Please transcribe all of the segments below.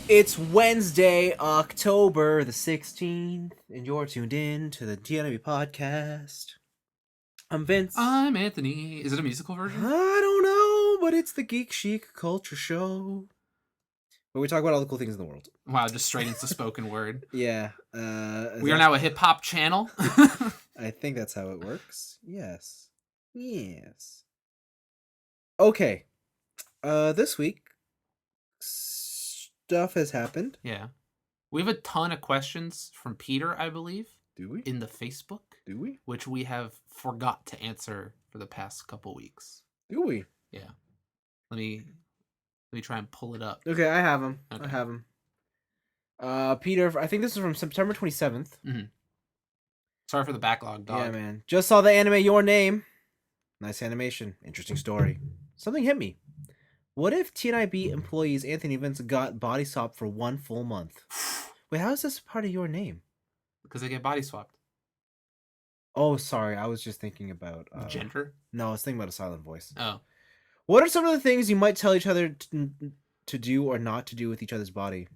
It's Wednesday, October the 16th, and you're tuned in to the TNIAB podcast. I'm Vince. I'm Anthony. Is it a musical version? I don't know, but it's the Geek Chic Culture Show. Where we talk about all the cool things in the world. Wow, just straight into spoken word. Yeah. We are now a hip-hop channel. I think that's how it works. Yes. Okay. This week, stuff has happened. Yeah. We have a ton of questions from Peter, I believe. Do we? In the Facebook. Do we? Which we have forgot to answer for the past couple weeks. Do we? Yeah. Let me try and pull it up. Okay, I have them. Okay. I have them. Peter, I think this is from September 27th. Mm-hmm. Sorry for the backlog, dog. Yeah, man. Just saw the anime Your Name. Nice animation. Interesting story. Something hit me. What if TNIB employees Anthony Vince got body swapped for 1 full month? Wait, how is this part of Your Name? Because they get body swapped. Oh, sorry. I was just thinking about... Gender? No, I was thinking about a silent voice. Oh. What are some of the things you might tell each other to do or not to do with each other's body?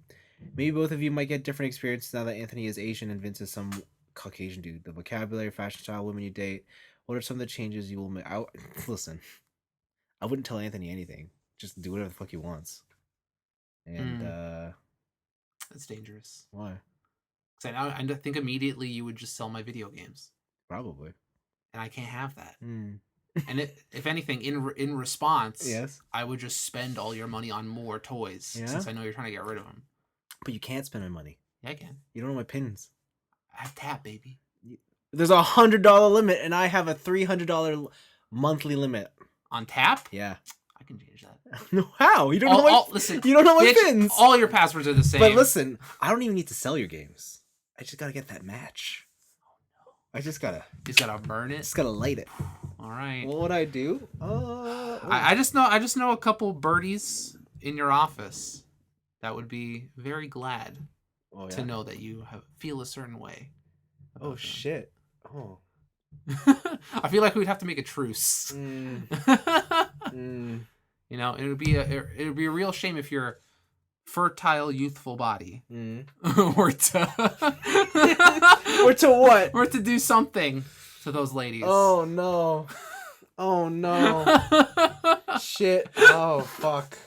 Maybe both of you might get different experiences now that Anthony is Asian and Vince is some Caucasian dude. The vocabulary, fashion style, women you date. What are some of the changes you will make? Listen, I wouldn't tell Anthony anything. Just do whatever the fuck he wants. And, That's dangerous. Why? Because I think immediately you would just sell my video games. Probably. And I can't have that. Mm. And if anything, in response, Yes, I would just spend all your money on more toys, since I know you're trying to get rid of them. But you can't spend my money. Yeah, I can. You don't know my pins. I have tap, baby. There's a $100 limit, and I have a $300 monthly limit. On tap? Yeah. I can change that. No, how? You don't know my listen. You don't know my bitch, pins. All your passwords are the same. But listen, I don't even need to sell your games. I just gotta get that match. Oh no! I just gotta. You just gotta burn it. Just gotta light it. All right. What would I do? I just know a couple birdies in your office that would be very glad to know that you feel a certain way. Oh shit! Oh. I feel like we'd have to make a truce. You know, it would be a real shame if your fertile, youthful body were to or to what? Or to do something to those ladies. Oh no! Oh no! Shit! Oh fuck!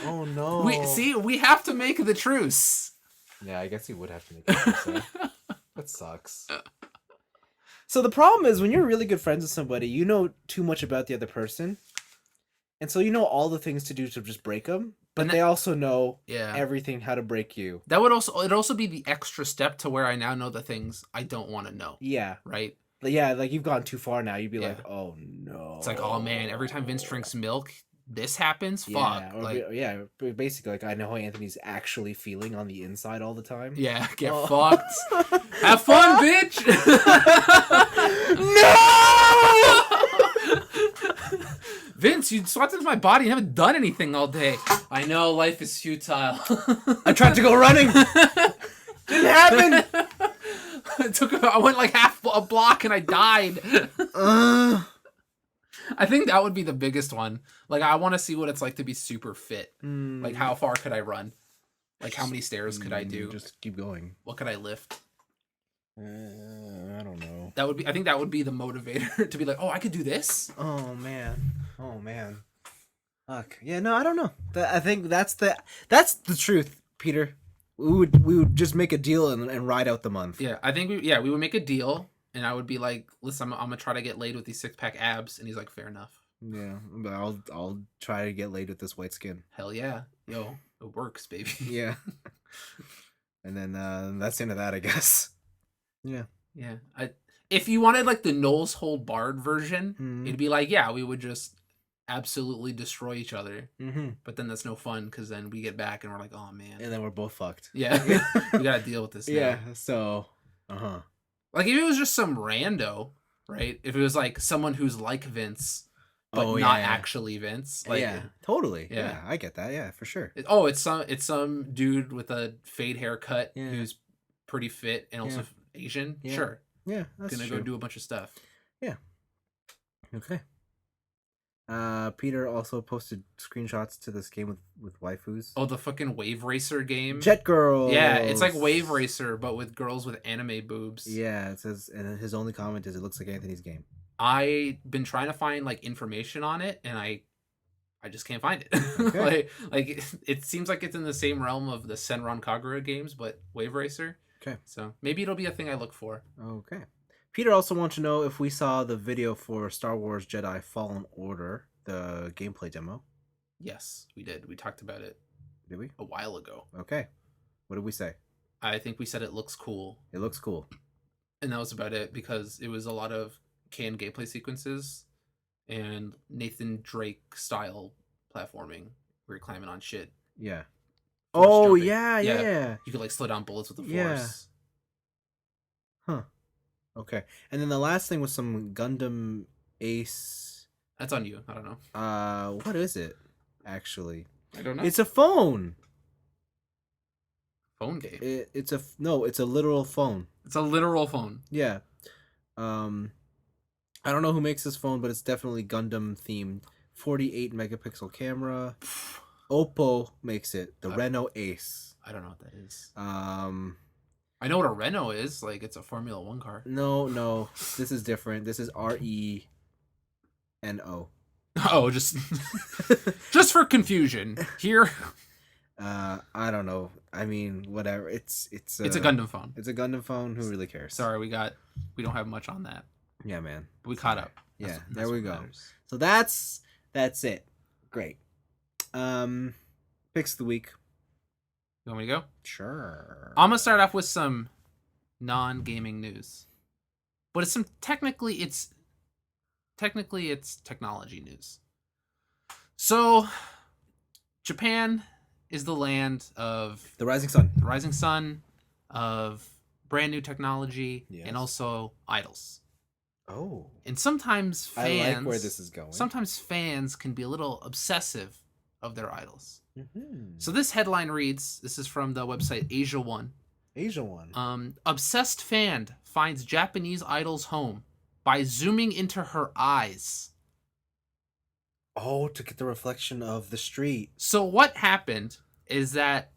Oh no! We have to make the truce. Yeah, I guess you would have to make the truce. That sucks. So the problem is when you're really good friends with somebody, you know too much about the other person. And so you know all the things to do to just break them, but they also know everything how to break you. It'd also be the extra step to where I now know the things I don't want to know. Yeah. Right? Yeah, like you've gone too far now. You'd be like, oh no. It's like, oh man, every time Vince drinks milk, this happens? Yeah, Fuck. Basically, like I know how Anthony's actually feeling on the inside all the time. Yeah, get fucked. Have fun, bitch! No! Vince, you swapped into my body and haven't done anything all day. I know, life is futile. I tried to go running. Didn't happen. I went like half a block and I died. I think that would be the biggest one. Like, I want to see what it's like to be super fit. Like, how far could I run? Like, how many stairs could I do? Just keep going. What could I lift? I don't know. I think that would be the motivator to be like, oh, I could do this? Oh, man. Fuck. Yeah, no, I don't know. I think that's the truth, Peter. We would just make a deal and ride out the month. Yeah, I think we would make a deal, and I would be like, listen, I'm gonna try to get laid with these 6-pack abs, and he's like, fair enough. Yeah, but I'll try to get laid with this white skin. Hell yeah, yo, it works, baby. Yeah. And then that's the end of that, I guess. Yeah. Yeah. If you wanted like the Knowles Hold Barred version, it'd be like, yeah, we would just absolutely destroy each other. But then that's no fun because then we get back and we're like, oh man. And then we're both fucked. Yeah. We gotta deal with this now. Yeah. So. Like if it was just some rando, right? If it was like someone who's like Vince, but not actually Vince. Like, yeah. Totally. Yeah. I get that. Yeah, for sure. It's some dude with a fade haircut who's pretty fit and also Asian. Yeah. Sure. Yeah. That's gonna true. go do a bunch of stuff. Yeah. Okay. Peter also posted screenshots to this game with waifus. Oh, the fucking Wave Racer game. Jet Girl. Yeah, it's like Wave Racer, but with girls with anime boobs. Yeah, it says, and his only comment is, "It looks like Anthony's game." I've been trying to find like information on it, and I just can't find it. Okay. like it seems like it's in the same realm of the Senran Kagura games, but Wave Racer. Okay. So maybe it'll be a thing I look for. Okay. Peter also wants to know if we saw the video for Star Wars Jedi Fallen Order, the gameplay demo. Yes, we did. We talked about it. Did we? A while ago. Okay. What did we say? I think we said it looks cool. It looks cool. And that was about it, because it was a lot of canned gameplay sequences and Nathan Drake style platforming where you're climbing on shit. Yeah. Force Oh, jumping. yeah. You could like slow down bullets with the Force. Yeah. Huh. Okay. And then the last thing was some Gundam Ace. That's on you. I don't know. What is it, actually? I don't know. It's a phone. Phone game. It's a literal phone. It's a literal phone. Yeah. I don't know who makes this phone, but it's definitely Gundam themed. 48 megapixel camera. Oppo makes it. The Renault Ace. I don't know what that is. I know what a Renault is. Like, it's a Formula 1 car. No. This is different. This is RENO. Oh, just just for confusion here. I don't know. I mean, whatever. It's a Gundam phone. It's a Gundam phone. Who really cares? Sorry, we don't have much on that. Yeah, man. But we caught up. That's there we go. Matters. So that's it. Great. Picks of the week. You want me to go? Sure. I'm gonna start off with some non-gaming news, but it's technically technology news. So, Japan is the land of the rising sun. The rising sun of brand new technology, yes, and also idols. Oh. And sometimes fans, I like where this is going. Sometimes fans can be a little obsessive of their idols. Mm-hmm. So this headline reads, this is from the website Asia One. Asia One. Obsessed fan finds Japanese idol's home by zooming into her eyes. Oh, to get the reflection of the street. So what happened is that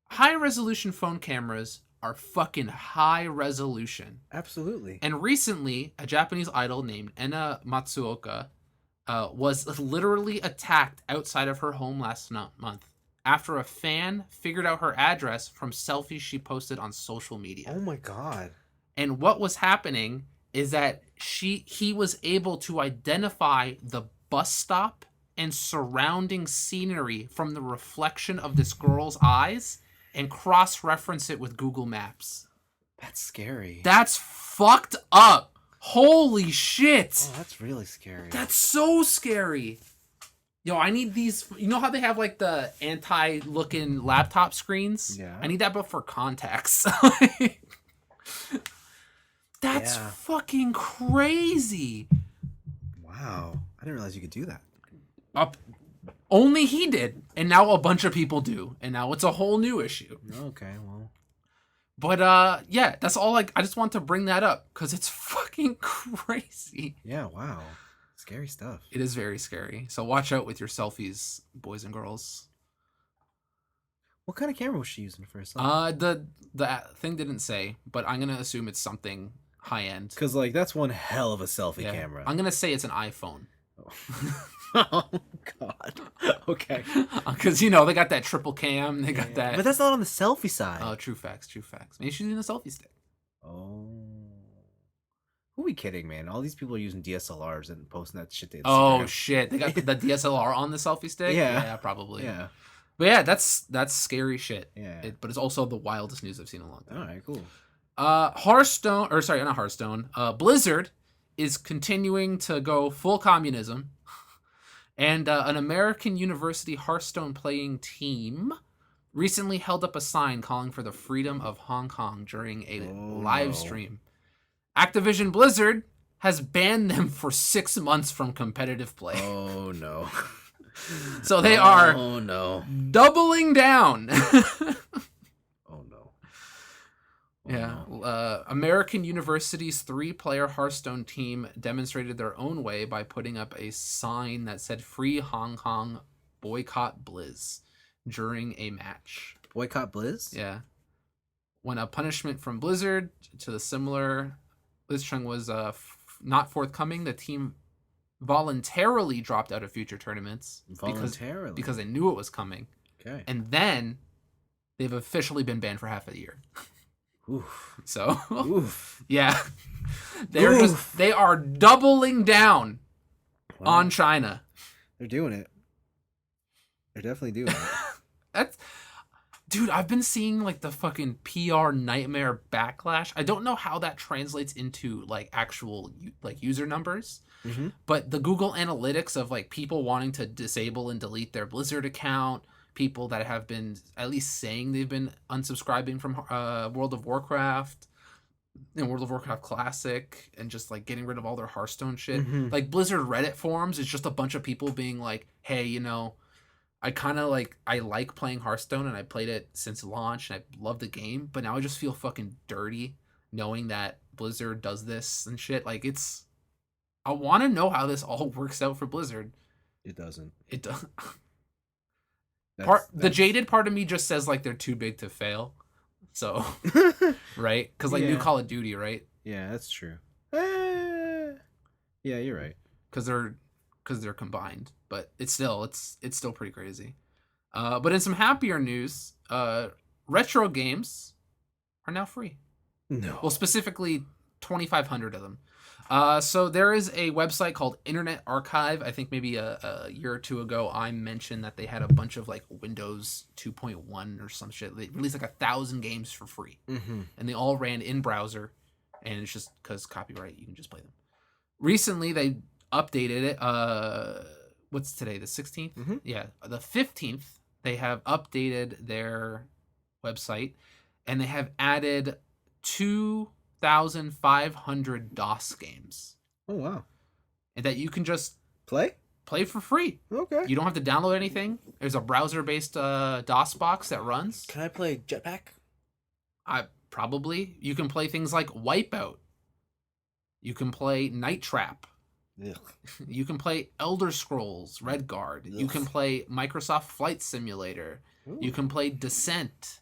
high-resolution phone cameras are fucking high resolution. Absolutely. And recently, a Japanese idol named Ena Matsuoka was literally attacked outside of her home last month after a fan figured out her address from selfies she posted on social media. Oh my god. And what was happening is that he was able to identify the bus stop and surrounding scenery from the reflection of this girl's eyes and cross-reference it with Google Maps. That's scary. That's fucked up. Holy shit. Oh, that's really scary. That's so scary. Yo, I need these. You know how they have like the anti-looking laptop screens? Yeah. I need that, but for contacts. That's fucking crazy. Wow. I didn't realize you could do that. Only he did. And now a bunch of people do. And now it's a whole new issue. Okay, well. But, yeah, that's all. I just want to bring that up because it's fucking crazy. Yeah, wow. Scary stuff. It is very scary. So watch out with your selfies, boys and girls. What kind of camera was she using for herself? The thing didn't say, but I'm going to assume it's something high-end. Because, like, that's one hell of a selfie camera. I'm going to say it's an iPhone. Oh, God. Okay. Because, you know, they got that triple cam. They got that. But that's not on the selfie side. Oh, true facts. Maybe she's using a selfie stick. Oh. Who are we kidding, man? All these people are using DSLRs and posting that shit. Oh, shit. They got the DSLR on the selfie stick? Yeah, probably. Yeah. But yeah, that's scary shit. Yeah. But it's also the wildest news I've seen in a long time. All right, cool. Blizzard is continuing to go full communism. And an American University Hearthstone playing team recently held up a sign calling for the freedom of Hong Kong during a live stream. Activision Blizzard has banned them for 6 months from competitive play. Oh, no. So they are doubling down. Oh, no. Oh, Yeah. no. American University's 3-player Hearthstone team demonstrated their own way by putting up a sign that said "Free Hong Kong, Boycott Blizz" during a match. Boycott Blizz? Yeah. When a punishment from Blizzard to the similar Blitzchung was not forthcoming, the team voluntarily dropped out of future tournaments Voluntarily? because they knew it was coming. Okay. And then they've officially been banned for half a year. Oof. So, Oof. yeah. Oof. They are doubling down Wow. on China. They're doing it. They're definitely doing it. That's Dude, I've been seeing like the fucking PR nightmare backlash. I don't know how that translates into like actual like user numbers, Mm-hmm. but the Google Analytics of like people wanting to disable and delete their Blizzard account, people that have been at least saying they've been unsubscribing from World of Warcraft and World of Warcraft Classic and just like getting rid of all their Hearthstone shit. Mm-hmm. Like Blizzard Reddit forums is just a bunch of people being like, "Hey, I kind of I like playing Hearthstone and I played it since launch and I love the game, but now I just feel fucking dirty knowing that Blizzard does this and shit." Like I want to know how this all works out for Blizzard. It doesn't. It does. That's, The jaded part of me just says like they're too big to fail. So, right? Cuz like new Yeah. Call of Duty, right? Yeah, that's true. Yeah, you're right. Cuz they're combined, but it's still pretty crazy. But in some happier news, retro games are now free. No. Well, specifically 2,500 of them. So there is a website called Internet Archive. I think maybe a year or two ago, I mentioned that they had a bunch of like Windows 2.1 or some shit. They released like 1,000 games for free, Mm-hmm. and they all ran in browser. And it's just because copyright, you can just play them. Recently, they updated it. What's today? The 16th? Mm-hmm. Yeah, the 15th. They have updated their website, and they have added 2,500 DOS games, Oh wow. and that you can just Play? play for free. Okay. You don't have to download anything. There's a browser-based DOS box that runs. Can I play Jetpack? Probably you can play things like Wipeout. You can play Night Trap. Ugh. You can play Elder Scrolls Redguard. You Ugh. can play Microsoft Flight Simulator. Ooh. You can play Descent.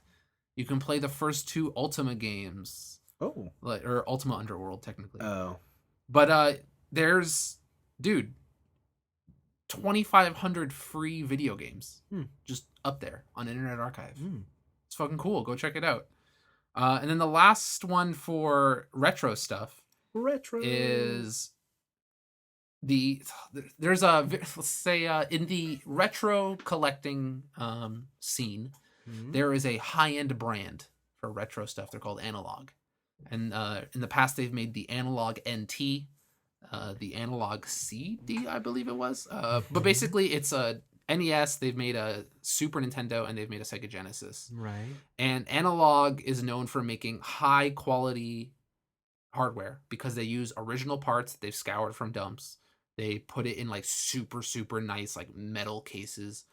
You can play the first 2 Ultima games, Oh. or Ultima Underworld technically. Oh. But there's 2,500 free video games just up there on Internet Archive. It's fucking cool. Go check it out. And then the last one for retro stuff Retro is there's a, let's say, in the retro collecting scene, there is a high-end brand for retro stuff. They're called Analog, and in the past they've made the Analog NT, the Analog CD, I believe it was. But basically it's a NES. They've made a Super Nintendo, and they've made a Sega Genesis. Right. And Analog is known for making high quality hardware because they use original parts that they've scoured from dumps. They put it in like super, super nice like metal cases,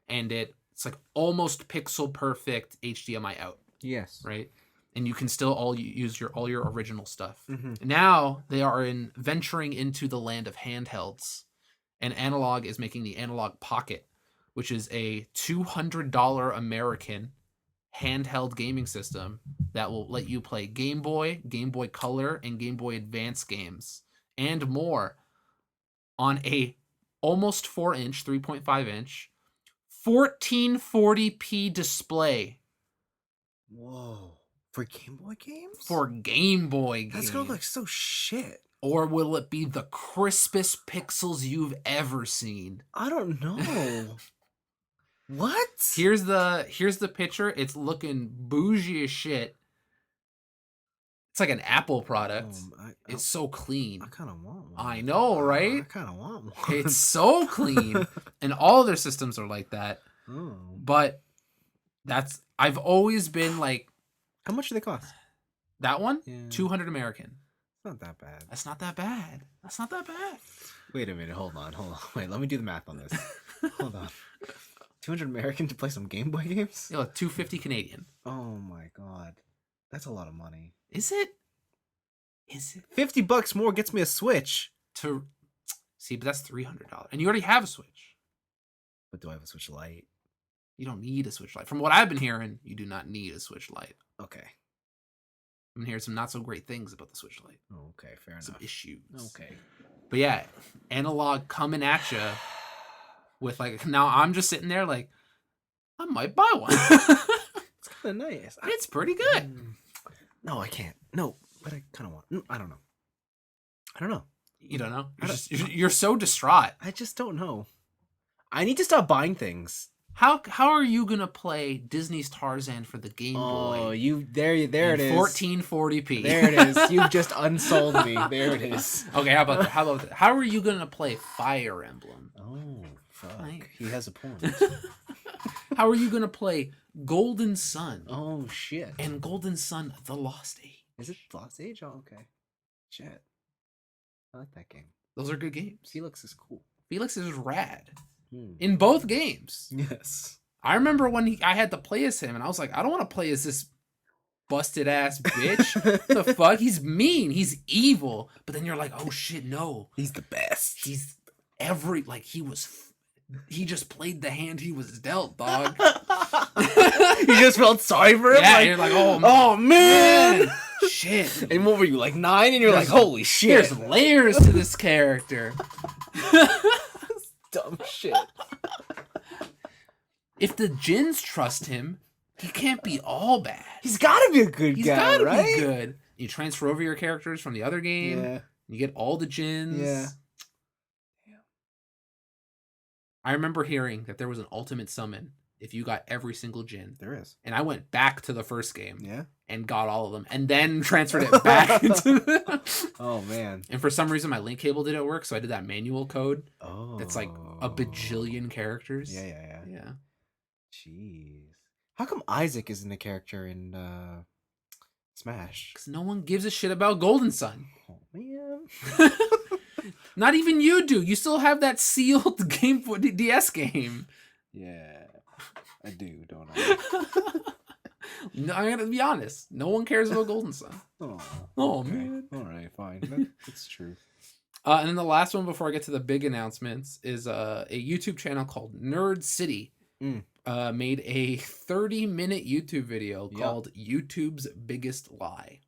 and it's like almost pixel perfect HDMI out, Yes. right? And you can still use all your original stuff. Mm-hmm. Now they are venturing into the land of handhelds, and Analog is making the Analog Pocket, which is a $200 American handheld gaming system that will let you play Game Boy, Game Boy Color, and Game Boy Advance games and more on a almost 4-inch, 3.5-inch, 1440p display. Whoa. For Game Boy games? For Game Boy games. That's gonna look so shit. Or will it be the crispest pixels you've ever seen? I don't know. What? Here's the picture. It's looking bougie as shit. It's like an Apple product. It's so clean. I kind of want one. I know, right? I kind of want one. It's so clean. And all their systems are like that. Oh. But I've always been like, how much do they cost? That one? Yeah. 200 American. It's not that bad. That's not that bad. That's not that bad. Wait a minute. Hold on. Wait, let me do the math on this. Hold on. 200 American to play some Game Boy games? Yeah, 250 Canadian. Oh my god. That's a lot of money. Is it? Is it? $50 more gets me a Switch. To see, but that's $300, and you already have a Switch. But do I have a Switch Lite? You don't need a Switch Lite. From what I've been hearing, you do not need a Switch Lite. Okay. I've been hearing some not so great things about the Switch Lite. Okay, fair enough. Some issues. Okay. But yeah, analog coming at you with like, now I'm just sitting there like, I might buy one. It's kind of nice. It's pretty good. No, I can't. No, but I kind of want. I don't know. I don't know. You don't know? You're so distraught. I just don't know. I need to stop buying things. How are you gonna play Disney's Tarzan for the Game Boy? Oh, there it is. 1440p. There it is. You've just unsold me. There it is. Okay, how about that? How are you gonna play Fire Emblem? Oh, fuck. Right. He has a point. How are you gonna play Golden Sun? Oh, shit. And Golden Sun: The Lost Age. Is it Lost Age? Oh, okay. Shit. I like that game. Those are good games. Felix is cool. Felix is rad in both games. Yes. I remember when I had to play as him, and I was like, I don't want to play as this busted ass bitch. The fuck? He's mean. He's evil. But then you're like, oh shit, no. He's the best. He's he just played the hand he was dealt, dog. You just felt sorry for him? Yeah, like, you're like, oh man. Shit. And what were you, like 9? And you're like, holy shit. There's layers to this character. Dumb shit. If the Djinns trust him, he can't be all bad. He's gotta be a good He's guy, gotta right? be good. You transfer over your characters from the other game. Yeah. You get all the Djinns. Yeah. I remember hearing that there was an ultimate summon if you got every single Djinn. There is. And I went back to the first game. Yeah. And got all of them. And then transferred it back into Oh, man. And for some reason, my link cable didn't work. So I did that manual code. Oh. That's like a bajillion characters. Yeah. Yeah. Jeez. How come Isaac isn't a character in Smash? Because no one gives a shit about Golden Sun. Oh, man. Not even you do. You still have that sealed Game Boy DS game. Yeah. I do, don't I? No, I gotta be honest. No one cares about Golden Sun. Oh, okay. Man. All right, fine. That's true. And then the last one before I get to the big announcements is a YouTube channel called Nerd City. Made a 30-minute YouTube video called YouTube's Biggest Lie.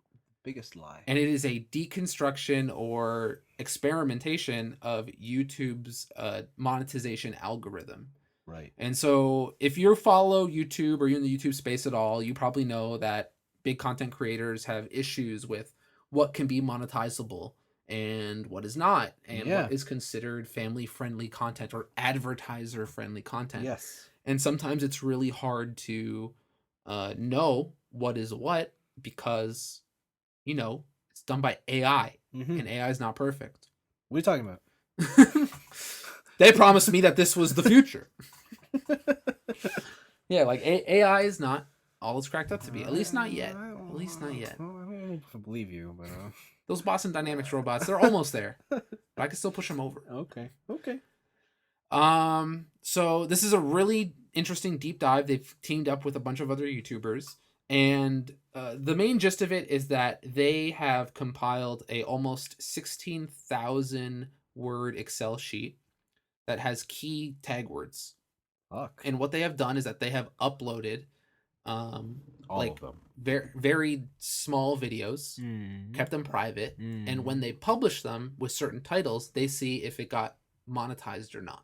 Biggest lie. And it is a deconstruction or experimentation of YouTube's monetization algorithm. Right. And so if you follow YouTube or you're in the YouTube space at all, you probably know that big content creators have issues with what can be monetizable and what is not, and what is considered family-friendly content or advertiser-friendly content. Yes. And sometimes it's really hard to know what is what because, you know, it's done by AI, and AI is not perfect. What are you talking about? They promised me that this was the future. Yeah, like AI is not all it's cracked up to be. At least not yet. At least not yet. I don't know if I believe you, but those Boston Dynamics robots, they're almost there. But I can still push them over. Okay. So this is a really interesting deep dive. They've teamed up with a bunch of other YouTubers. And the main gist of it is that they have compiled a almost 16,000 word Excel sheet that has key tag words. Fuck. And what they have done is that they have uploaded all like of them. very small videos, kept them private, and when they publish them with certain titles, they see if it got monetized or not.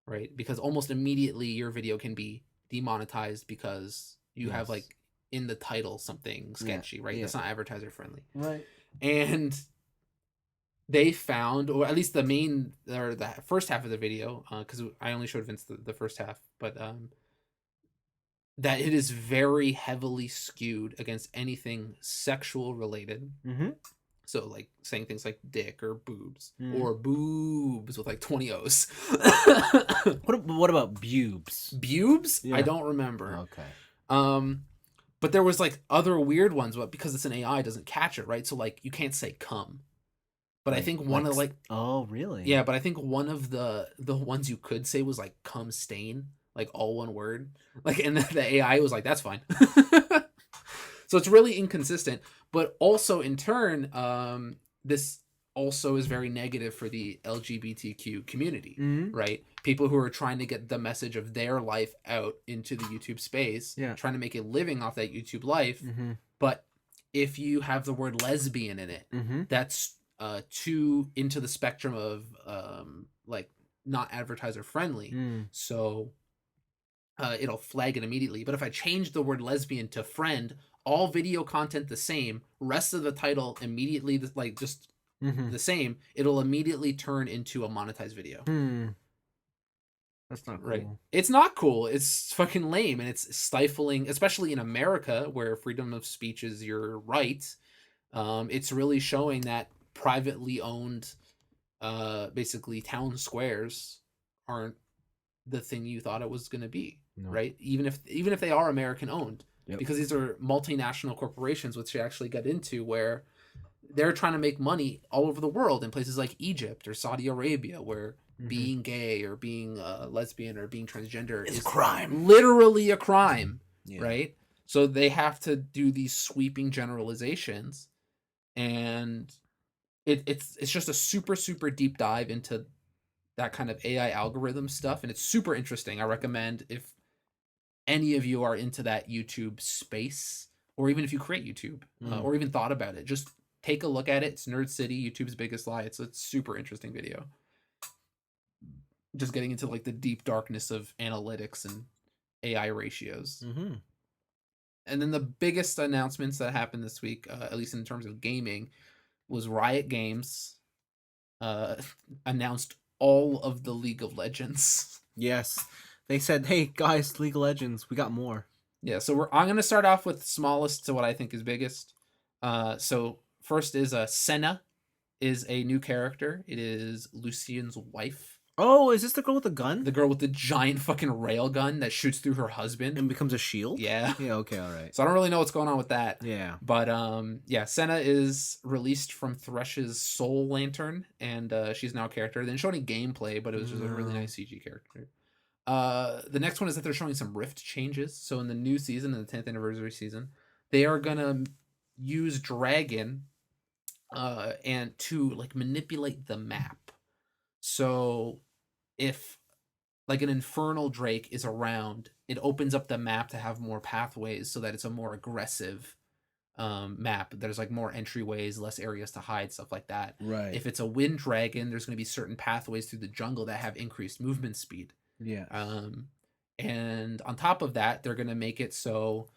Right? Because almost immediately your video can be demonetized because you have like in the title something sketchy, right? That's not advertiser friendly. Right. And they found, or at least the first half of the video, because I only showed Vince the first half, but that it is very heavily skewed against anything sexual related. So like saying things like dick or boobs or boobs with like 20 O's. What about bubes? Bubes? Yeah. I don't remember. Okay. But there was like other weird ones, but because it's an AI, it doesn't catch it, right? So like you can't say cum. But I think one of oh really? Yeah, but I think one of the ones you could say was like cum stain, like all one word. Like, and the AI was like, that's fine. So it's really inconsistent, but also in turn, this also is very negative for the LGBTQ community, Mm-hmm. right? People who are trying to get the message of their life out into the YouTube space, Yeah. trying to make a living off that YouTube life. Mm-hmm. But if you have the word lesbian in it, Mm-hmm. that's too into the spectrum of like not advertiser friendly. Mm. So it'll flag it immediately. But if I change the word lesbian to friend, all video content the same, rest of the title immediately like just Mm-hmm. the same, it'll immediately turn into a monetized video. Hmm. That's not Right. cool. It's not cool. It's fucking lame and it's stifling, especially in America where freedom of speech is your right. It's really showing that privately owned basically town squares aren't the thing you thought it was going to be, No. right? Even if they are American owned, Yep. because these are multinational corporations, which they actually got into, where they're trying to make money all over the world in places like Egypt or Saudi Arabia, where being gay or being lesbian or being transgender It's is crime. literally a crime, Yeah. right? So they have to do these sweeping generalizations, and it's just a super super deep dive into that kind of AI algorithm stuff, and it's super interesting. I recommend if any of you are into that YouTube space, or even if you create YouTube, or even thought about it, just take a look at it. It's Nerd City, YouTube's biggest lie. It's a super interesting video. Just getting into like the deep darkness of analytics and AI ratios. Mm-hmm. And then the biggest announcements that happened this week, at least in terms of gaming, was Riot Games uh, announced all of the League of Legends. Yes. They said, "Hey guys, League of Legends, we got more." Yeah, so I'm gonna start off with smallest to what I think is biggest. So first is Senna is a new character. It is Lucian's wife, Oh, is this the girl with the gun? the girl with the giant fucking rail gun that shoots through her husband and becomes a shield? Yeah. Yeah, okay, alright. So I don't really know what's going on with that. Yeah. But yeah, Senna is released from Thresh's Soul Lantern, and she's now a character. They didn't show any gameplay, but it was just a really nice CG character. The next one is that they're showing some Rift changes. So in the new season, in the 10th anniversary season, they are gonna use Dragon and to like manipulate the map. So if like an infernal drake is around, it opens up the map to have more pathways so that it's a more aggressive map. There's like more entryways, less areas to hide, stuff like that. Right. If it's a wind dragon, there's going to be certain pathways through the jungle that have increased movement speed. Yeah. And on top of that, they're going to make it so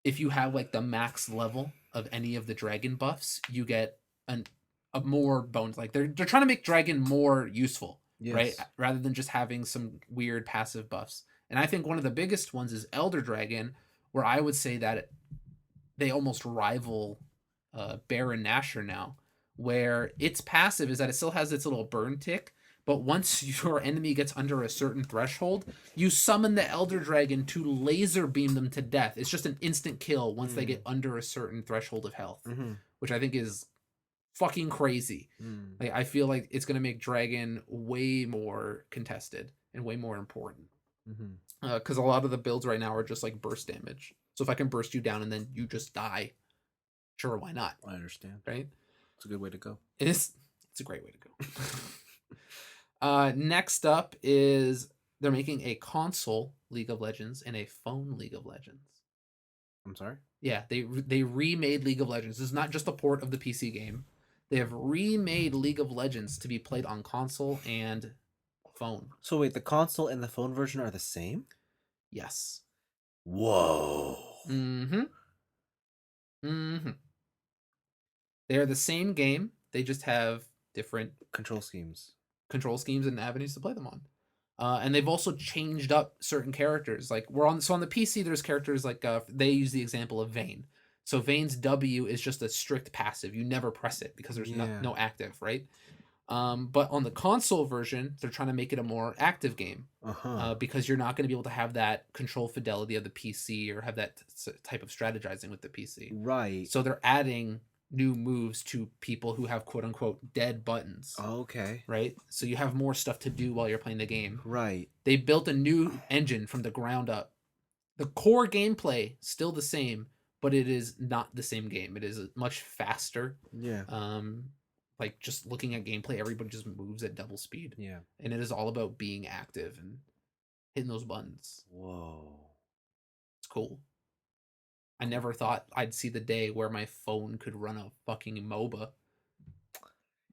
if you have like the max level of any of the dragon buffs, you get a more bones. Like they're trying to make dragon more useful, right? Rather than just having some weird passive buffs. And I think one of the biggest ones is Elder Dragon, where I would say that they almost rival Baron Nashor now, where its passive is that it still has its little burn tick, but once your enemy gets under a certain threshold, you summon the Elder Dragon to laser beam them to death. It's just an instant kill once they get under a certain threshold of health, which I think is fucking crazy. Like I feel like it's gonna make Dragon way more contested and way more important. Because a lot of the builds right now are just like burst damage. So if I can burst you down and then you just die, sure, why not? I understand. Right? It's a good way to go. It's a great way to go. Next up is they're making a console League of Legends and a phone League of Legends. I'm sorry? Yeah, they remade League of Legends. This is not just a port of the PC game. They have remade League of Legends to be played on console and phone. So wait, the console and the phone version are the same? Yes. Whoa. Mm-hmm. They are the same game. They just have different control schemes and avenues to play them on. And they've also changed up certain characters. Like on the PC, there's characters like they use the example of Vayne. So Vayne's W is just a strict passive. You never press it because there's no active, right? But on the console version, they're trying to make it a more active game because you're not going to be able to have that control fidelity of the PC or have that type of strategizing with the PC. Right. So they're adding new moves to people who have quote unquote dead buttons. Okay. Right? So you have more stuff to do while you're playing the game. Right. They built a new engine from the ground up. The core gameplay still the same, but it is not the same game. It is much faster. Yeah. Like just looking at gameplay, everybody just moves at double speed. Yeah. And it is all about being active and hitting those buttons. Whoa. It's cool. I never thought I'd see the day where my phone could run a fucking MOBA.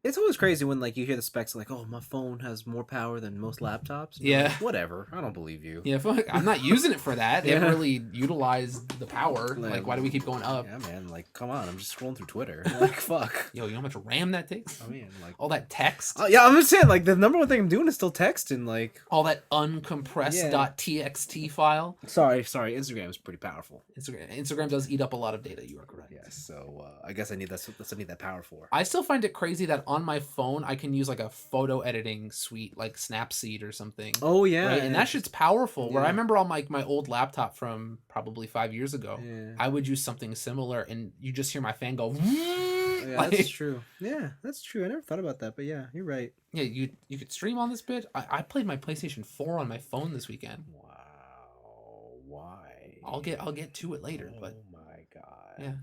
It's always crazy when like you hear the specs like, oh, my phone has more power than most laptops. And you're Yeah. like, whatever. I don't believe you. Yeah, fuck, I'm not using it for that. They haven't really utilized the power. Like, Like, why do we keep going up? Yeah, man. Like, come on. I'm just scrolling through Twitter. Like, fuck. Yo, you know how much RAM that takes? I mean, like, All that text. yeah, I'm just saying, like, the number one thing I'm doing is still texting. Like, All that uncompressed Yeah. .txt file. sorry. Instagram is pretty powerful. Instagram does eat up a lot of data. You are correct. Yes. So I guess I need that's I need that power for. I still find it crazy that on my phone I can use like a photo editing suite like Snapseed or something. Oh yeah, Right? And that shit's powerful. Where I Yeah. remember on my old laptop from probably 5 years ago, Yeah. I would use something similar, and you just hear my fan go. Yeah, Like, that's true. Yeah, that's true. I never thought about that, but yeah, you're right. yeah, you could stream on this bit. I played my PlayStation 4 on my phone this weekend. Wow. Why? I'll get to it later, Oh but my god. yeah.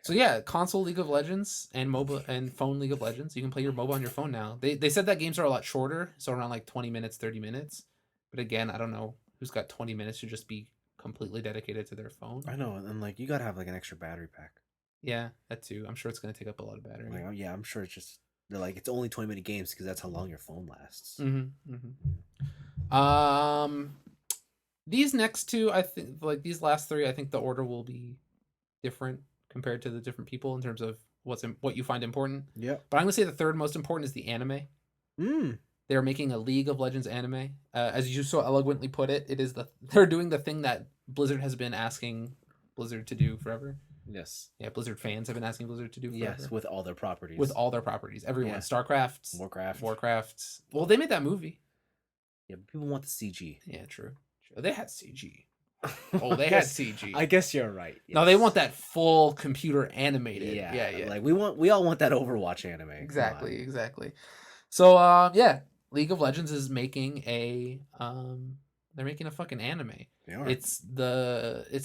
So yeah, console League of Legends and MOBA and phone League of Legends. You can play your MOBA on your phone now. They said that games are a lot shorter, so around like 20 minutes, 30 minutes. But again, I don't know who's got 20 minutes to just be completely dedicated to their phone. I know, and like you gotta have like an extra battery pack. Yeah, that too. I'm sure it's gonna take up a lot of battery. Like, yeah, I'm sure it's just they're like it's only 20-minute games because that's how long your phone lasts. These next two, I think, like these last three, I think the order will be different compared to the different people in terms of what you find important. Yep. But I'm gonna say the third most important is the anime. Mm. They're making a League of Legends anime. As you so eloquently put it, they're doing the thing that Blizzard has been asking Blizzard to do forever. Yes. Yeah, Blizzard fans have been asking Blizzard to do forever. Yes, with all their properties. With all their properties. Everyone. Yeah. StarCraft. Warcraft. Well, they made that movie. Yeah, but people want the CG. Yeah, true. They had CG. Oh, they had CG. I guess you're right. Yes. No, they want that full computer animated. Yeah, Yeah. Like we all want that Overwatch anime. Exactly. So yeah, League of Legends is making they're making a fucking anime. They are. It's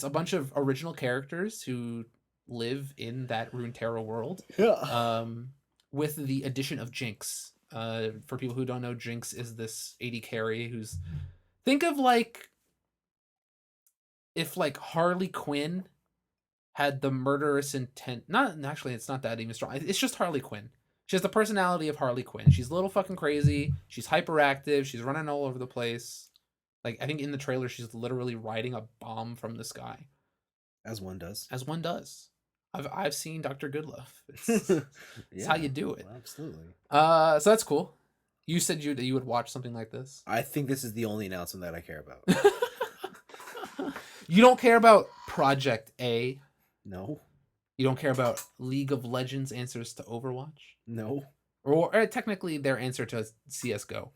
a bunch of original characters who live in that Runeterra world. Yeah. With the addition of Jinx. For people who don't know, Jinx is this AD carry who's, think of like if like Harley Quinn had the murderous intent. Not actually, it's not that even strong. It's just Harley Quinn. She has the personality of Harley Quinn. She's a little fucking crazy. She's hyperactive. She's running all over the place. Like, I think in the trailer, she's literally riding a bomb from the sky. As one does. As one does. I've seen Dr. Goodlove. It's how you do it. Well, absolutely. So that's cool. You said you would watch something like this. I think this is the only announcement that I care about. You don't care about Project A. No. You don't care about League of Legends answers to Overwatch? No. Or technically their answer to CSGO.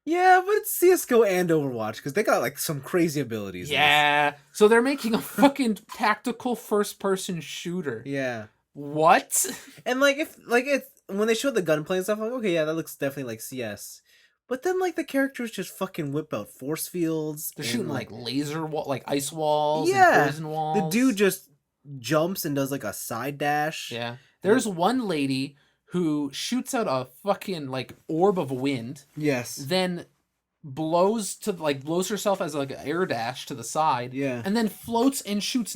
Yeah, but it's CSGO and Overwatch because they got like some crazy abilities. Yeah. So they're making a fucking tactical first-person shooter. Yeah. What? And like it's when they showed the gunplay and stuff, I'm like, okay, yeah, that looks definitely like CS. But then like the characters just fucking whip out force fields. They're shooting like laser like ice walls Yeah. and poison walls. The dude just jumps and does like a side dash. Yeah. There's one lady who shoots out a fucking like orb of wind. Yes. Then blows herself as like an air dash to the side. Yeah. And then floats and shoots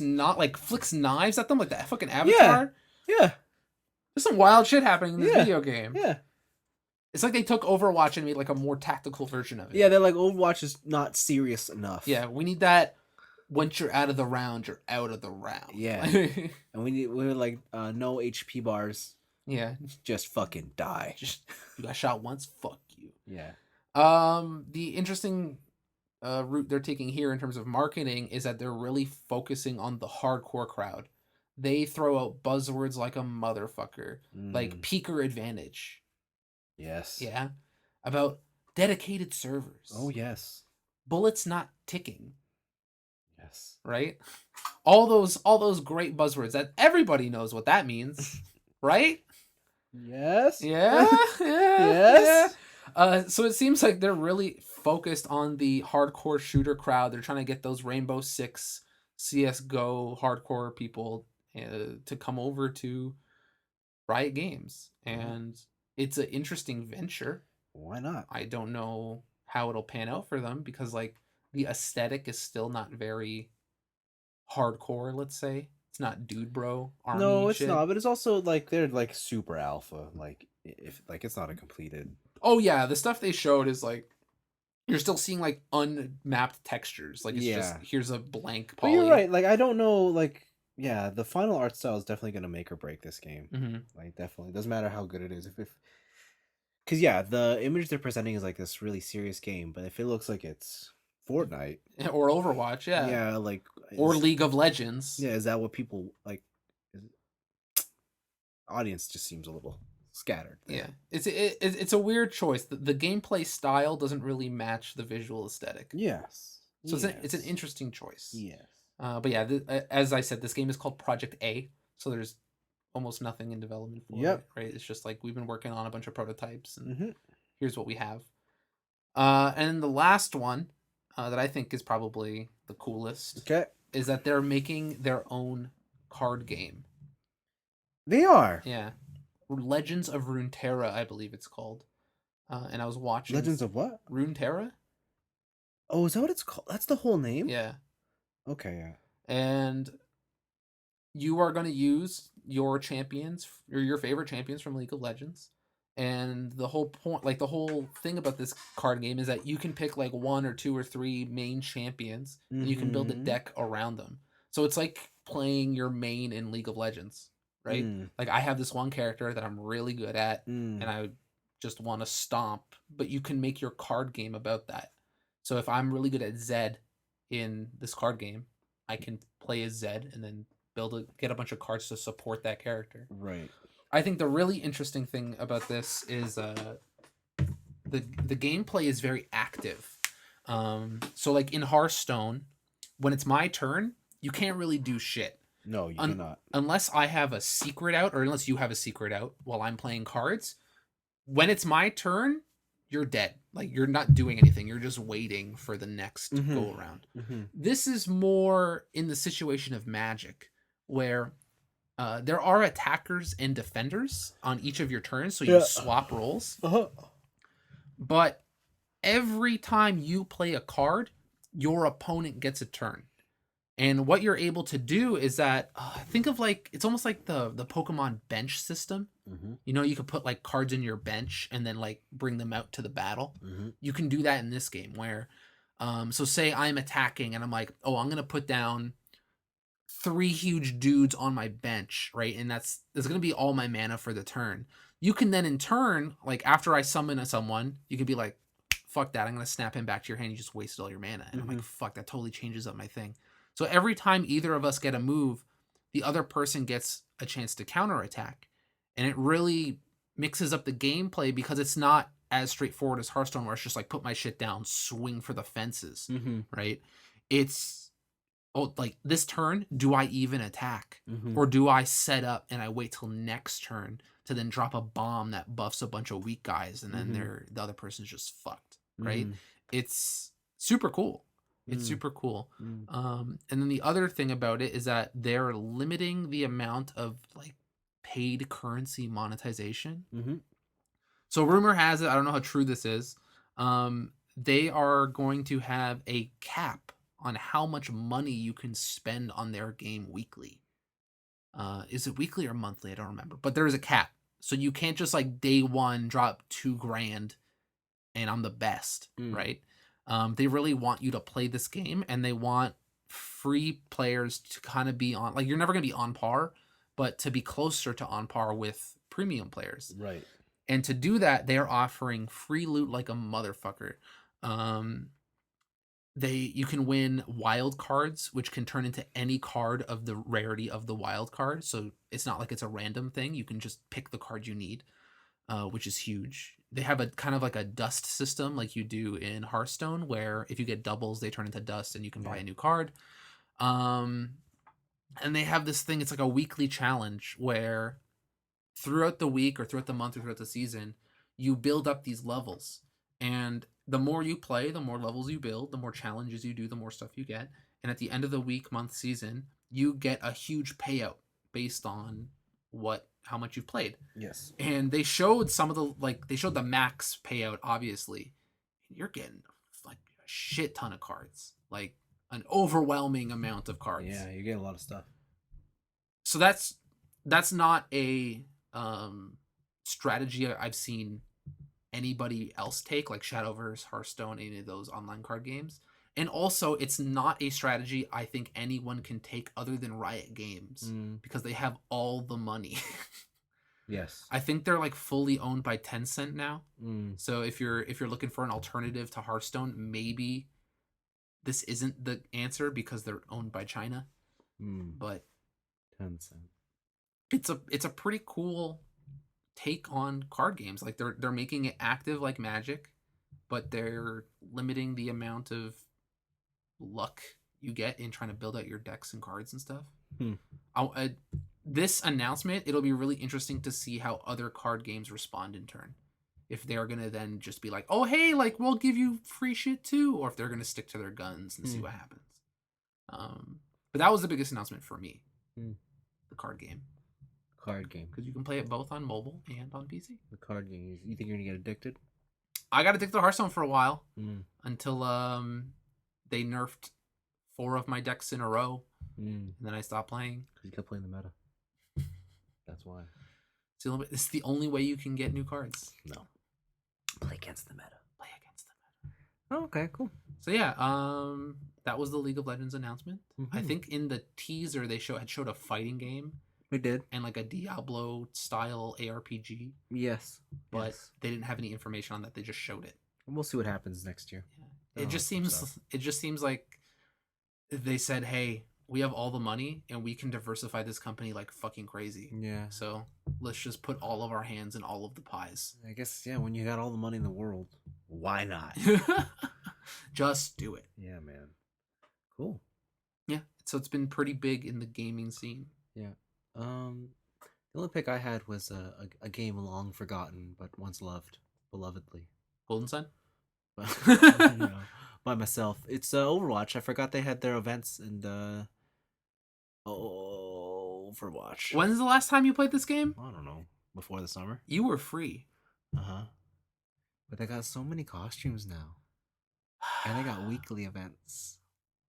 flicks knives at them like that fucking Avatar. Yeah. There's some wild shit happening in this Yeah. video game. Yeah. It's like they took Overwatch and made like a more tactical version of it. Yeah, they're like Overwatch is not serious enough. Yeah, we need that. Once you're out of the round, you're out of the round. Yeah. And we're like no HP bars. Yeah. Just fucking die. Just you got shot once, fuck you. Yeah. The interesting route they're taking here in terms of marketing is that they're really focusing on the hardcore crowd. They throw out buzzwords like a motherfucker, like peaker advantage. Yes. Yeah. About dedicated servers. Oh yes. Bullets not ticking. Yes. Right? All those great buzzwords that everybody knows what that means. Right? Yes. Yeah. Yes. Yeah. So it seems like they're really focused on the hardcore shooter crowd. They're trying to get those Rainbow Six CSGO hardcore people to come over to Riot Games, Well, and it's an interesting venture. why not? I don't know how it'll pan out for them because like the aesthetic is still not very hardcore. Let's say it's not dude bro army No, it's shit. not. But it's also like they're like super alpha. Like if like it's not a completed. Oh yeah, the stuff they showed is like you're still seeing like unmapped textures. Like it's just Yeah, here's a blank but you're poly. right. Like I don't know. Like yeah, the final art style is definitely gonna make or break this game. Mm-hmm. Like definitely doesn't matter how good it is. If because yeah, the image they're presenting is like this really serious game, but if it looks like it's Fortnite, Or Overwatch, yeah, yeah, like or League of Legends. yeah, is that what people like? Is, audience just seems a little scattered Yeah, there. it's a weird choice. The gameplay style doesn't really match the visual aesthetic, Yes, so it's an yes, interesting choice. yes. But yeah, as I said, this game is called Project A, so there's almost nothing in development for it, Yep. right? It's just like we've been working on a bunch of prototypes, and Mm-hmm. here's what we have. And the last one that I think is probably the coolest Okay. is that they're making their own card game. They are Yeah, Legends of Runeterra, I believe it's called. And I was watching Legends of what? Runeterra. Oh, is that what it's called? That's the whole name. Yeah, Okay. Yeah. and you are going to use your champions or your favorite champions from League of Legends. And the whole point, like the whole thing about this card game is that you can pick like one or two or three main champions and you can build a Mm-hmm. deck around them. So it's like playing your main in League of Legends, right? Mm. Like I have this one character that I'm really good at Mm. and I just want to stomp, but you can make your card game about that. So if I'm really good at Zed in this card game, I can play as Zed and then get a bunch of cards to support that character. Right. I think the really interesting thing about this is the gameplay is very active. So like in Hearthstone, when it's my turn, you can't really do shit. No, you cannot. Unless I have a secret out or unless you have a secret out while I'm playing cards. When it's my turn, you're dead. Like you're not doing anything. You're just waiting for the next go around. Mm-hmm. This is more in the situation of Magic, where there are attackers and defenders on each of your turns, so you Yeah. swap roles. Uh-huh. But every time you play a card, your opponent gets a turn. And what you're able to do is that think of like it's almost like the Pokemon bench system. Mm-hmm. You know, you could put like cards in your bench and then like bring them out to the battle. Mm-hmm. You can do that in this game where, so say I'm attacking and I'm like, oh, I'm gonna put down three huge dudes on my bench, right? And that's gonna be all my mana for the turn. You can then in turn, like after I summon someone, you could be like, fuck that, I'm gonna snap him back to your hand. You just wasted all your mana. And I'm like, fuck, that totally changes up my thing. So every time either of us get a move, the other person gets a chance to counterattack. And it really mixes up the gameplay because it's not as straightforward as Hearthstone, where it's just like put my shit down, swing for the fences, Mm-hmm. right? It's like this turn, do I even attack? Mm-hmm. Or do I set up and I wait till next turn to then drop a bomb that buffs a bunch of weak guys and then the other person's just fucked, right? It's super cool. It's super cool. And then the other thing about it is that they're limiting the amount of like paid currency monetization. Mm-hmm. So rumor has it, I don't know how true this is, they are going to have a cap on how much money you can spend on their game weekly. Is it weekly or monthly? I don't remember. But there is a cap. So you can't just like day one drop $2,000 and I'm the best, right? They really want you to play this game and they want free players to kind of be on, like you're never going to be on par, but to be closer to on par with premium players. Right. And to do that, they are offering free loot like a motherfucker. You can win wild cards, which can turn into any card of the rarity of the wild card. So it's not like it's a random thing. You can just pick the card you need, which is huge. They have a kind of like a dust system like you do in Hearthstone, where if you get doubles, they turn into dust and you can buy a new card. And they have this thing, it's like a weekly challenge where throughout the week or throughout the month or throughout the season, you build up these levels. And the more you play, the more levels you build, the more challenges you do, the more stuff you get. And at the end of the week, month, season, you get a huge payout based on how much you've played. Yes. And they showed some of they showed the max payout, obviously. You're getting like a shit ton of cards, like an overwhelming amount of cards. Yeah, you get a lot of stuff. So that's not a strategy I've seen anybody else take, like Shadowverse, Hearthstone, any of those online card games. And also, it's not a strategy I think anyone can take other than Riot Games because they have all the money. Yes. I think they're like fully owned by Tencent now. Mm. So if you're looking for an alternative to Hearthstone, maybe this isn't the answer because they're owned by China. But Tencent. It's a pretty cool take on card games. Like they're making it active like Magic, but they're limiting the amount of luck you get in trying to build out your decks and cards and stuff. This announcement, it'll be really interesting to see how other card games respond in turn. If they're gonna then just be like, oh hey, like we'll give you free shit too, or if they're gonna stick to their guns and see what happens. But that was the biggest announcement for me. The card game. Because you can play it both on mobile and on PC. The card game. You think you're gonna get addicted? I got addicted to Hearthstone for a while until they nerfed 4 of my decks in a row, and then I stopped playing. Because you kept playing the meta. That's why. It's the only way you can get new cards. No. Play against the meta. Oh, okay, cool. So yeah, that was the League of Legends announcement. I think in the teaser they showed a fighting game. We did. And like a Diablo style ARPG. Yes. But they didn't have any information on that. They just showed it. We'll see what happens next year. Yeah. It just seems like they said, hey, we have all the money and we can diversify this company like fucking crazy. Yeah. So let's just put all of our hands in all of the pies. I guess, yeah, when you got all the money in the world, why not? Just do it. Yeah, man. Cool. Yeah. So it's been pretty big in the gaming scene. Yeah. The only pick I had was a game long forgotten, but once loved, belovedly. Golden Sun? By myself. It's Overwatch. I forgot they had their events and Overwatch. When's the last time you played this game? I don't know. Before the summer. You were free. But they got so many costumes now. And they got weekly events.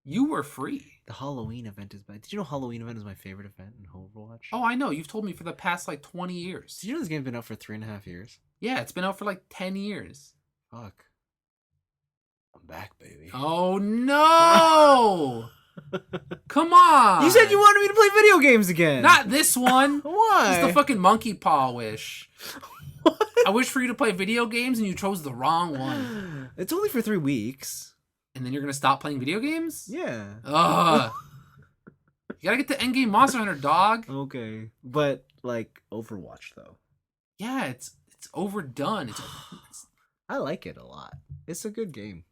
You were free. The Halloween event is bad. Did you know Halloween event is my favorite event in Overwatch? Oh, I know. You've told me for the past like 20 years. Did you know this game's been out for 3.5 years? Yeah, it's been out for like 10 years. Fuck. I'm back, baby. Oh, no! Come on! You said you wanted me to play video games again! Not this one! Why? It's the fucking monkey paw wish. What? I wish for you to play video games and you chose the wrong one. It's only for 3 weeks. And then you're gonna stop playing video games? Yeah. Ugh. You gotta get the endgame Monster Hunter, dog. Okay. But, like, Overwatch, though. Yeah, it's overdone. I like it a lot. It's a good game.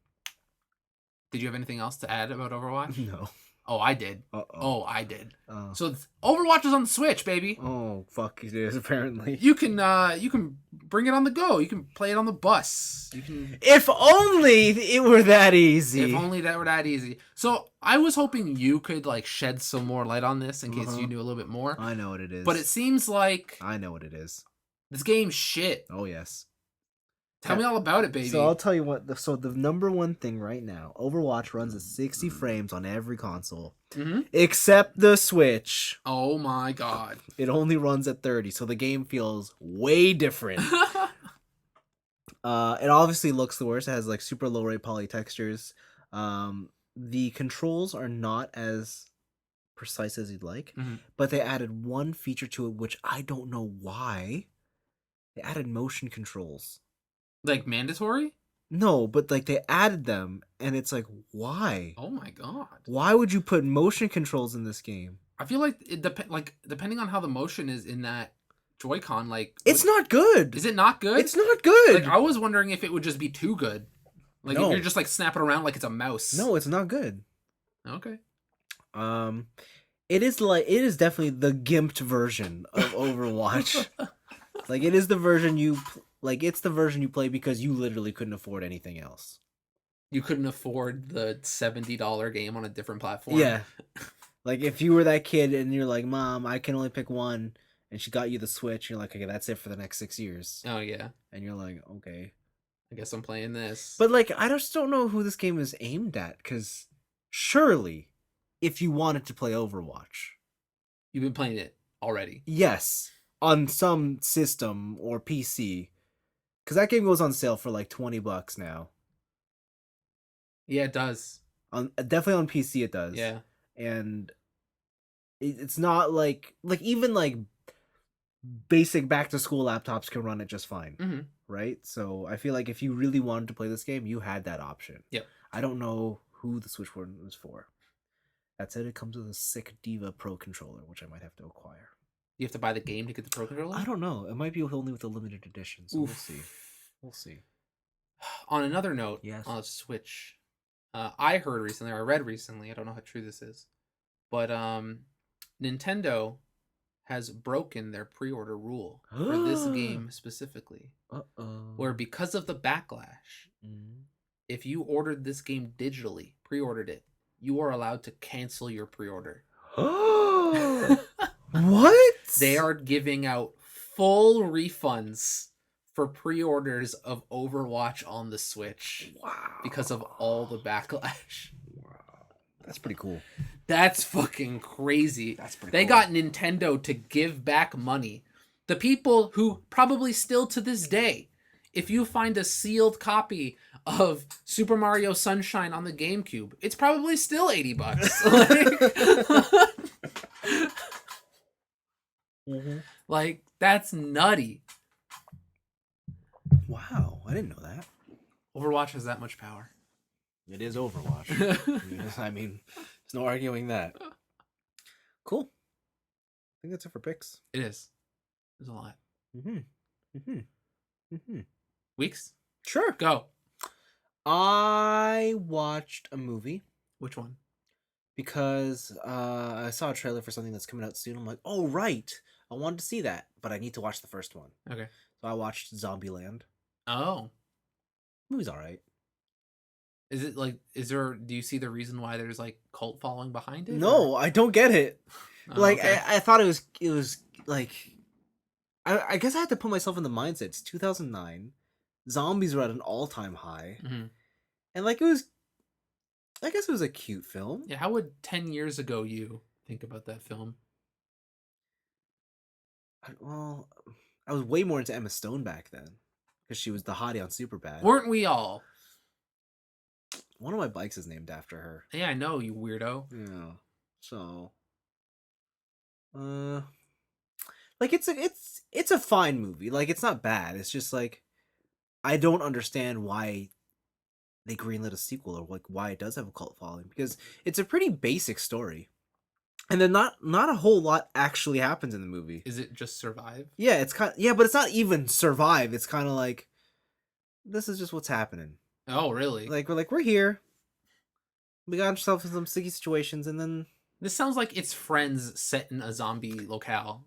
Did you have anything else to add about Overwatch? No. Oh, I did. Uh-oh. Oh, I did. So Overwatch is on the Switch, baby. Oh, fuck, it is, apparently. You can bring it on the go. You can play it on the bus. You can. If only it were that easy. If only that were that easy. So I was hoping you could like shed some more light on this in case you knew a little bit more. I know what it is. But it seems like I know what it is. this game's shit. Oh, yes. Tell me all about it, baby. So I'll tell you what. So the number one thing right now, Overwatch runs at 60 frames on every console, except the Switch. Oh my god! It only runs at 30, so the game feels way different. It obviously looks the worst. It has like super low rate poly textures. The controls are not as precise as you'd like, but they added one feature to it, which I don't know why. They added motion controls. Like mandatory? No, but like they added them, and it's like, why? Oh my god! Why would you put motion controls in this game? I feel like depending on how the motion is in that Joy-Con, like it's not good. Is it not good? It's not good. Like I was wondering if it would just be too good. Like No. if you're just like snapping around like it's a mouse. No, it's not good. Okay. It is definitely the gimped version of Overwatch. Like it is the version it's the version you play because you literally couldn't afford anything else. You couldn't afford the $70 game on a different platform. Yeah. Like if you were that kid and you're like, Mom, I can only pick one, and she got you the Switch, you're like, okay, that's it for the next 6 years. Oh yeah, And you're like, okay. I guess I'm playing this. But like, I just don't know who this game is aimed at, because surely, if you wanted to play Overwatch, You've been playing it already. yes, on some system or PC, because that game goes on sale for like $20 now. Yeah, it does. On definitely on PC it does. Yeah. And it's not like even like basic back to school laptops can run it just fine. Mm-hmm. Right? So I feel like if you really wanted to play this game, you had that option. Yep. I don't know who the Switch one was for. That said, it comes with a sick Diva Pro controller, which I might have to acquire. You have to buy the game to get the Pro Controller? I don't know. It might be only with a limited edition, so Oof. we'll see. We'll see. On another note, Yes. on Switch, I heard recently, or I read recently, I don't know how true this is, but Nintendo has broken their pre-order rule for this game specifically. Uh-oh. Where because of the backlash, if you ordered this game digitally, pre-ordered it, you are allowed to cancel your pre-order. What? They are giving out full refunds for pre-orders of Overwatch on the Switch. Wow. Because of all the backlash. Wow. That's pretty cool. That's fucking crazy. That's pretty They cool. got Nintendo to give back money. The people who probably still to this day, if you find a sealed copy of Super Mario Sunshine on the GameCube, it's probably still $80. Like, that's nutty. Wow, I didn't know that. Overwatch has that much power. It is Overwatch. I mean, there's no arguing that. Cool. I think that's it for picks. It is. There's a lot. Weeks? Sure. Go. I watched a movie Which one? because I saw a trailer for something that's coming out soon. I'm like, oh, right. I wanted to see that, but I need to watch the first one. Okay. So I watched Zombieland. Oh. Movie's all right. Is it like, do you see the reason why there's like cult following behind it? No, I don't get it. Oh, Like, okay. I thought it was like, I guess I had to put myself in the mindset. It's 2009. Zombies were at an all-time high. Mm-hmm. And like, I guess it was a cute film. Yeah, how would 10 years ago you think about that film? Well, I was way more into Emma Stone back then. Because she was the hottie on Superbad. Weren't we all? One of my bikes is named after her. Yeah, I know, you weirdo. Yeah. So, like it's a fine movie. Like it's not bad. It's just like I don't understand why they greenlit a sequel or like why it does have a cult following because it's a pretty basic story. And then not a whole lot actually happens in the movie. Is it just survive? Yeah, it's kind of, yeah, but it's not even survive. It's kind of like this is just what's happening. Oh, really? Like we're here. We got ourselves in some sticky situations, and then This sounds like it's Friends set in a zombie locale.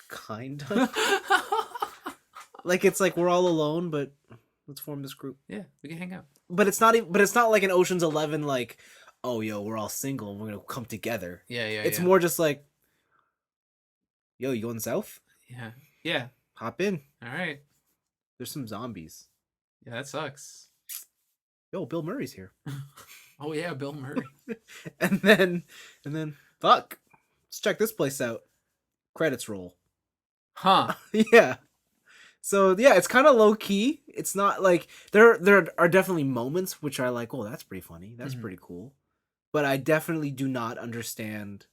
kind of like it's like we're all alone, but let's form this group. Yeah, we can hang out. But it's not. But it's not like an Ocean's 11. Like, oh, yo, we're all single and we're gonna come together. Yeah. It's more just like, yo, you going south? Yeah. Hop in. All right. There's some zombies. Yeah, that sucks. Yo, Bill Murray's here. Oh yeah, Bill Murray. and then fuck. Let's check this place out. Credits roll. Huh. Yeah. So yeah, it's kind of low key. It's not like there are definitely moments which are like, oh, that's pretty funny. That's pretty cool. But I definitely do not understand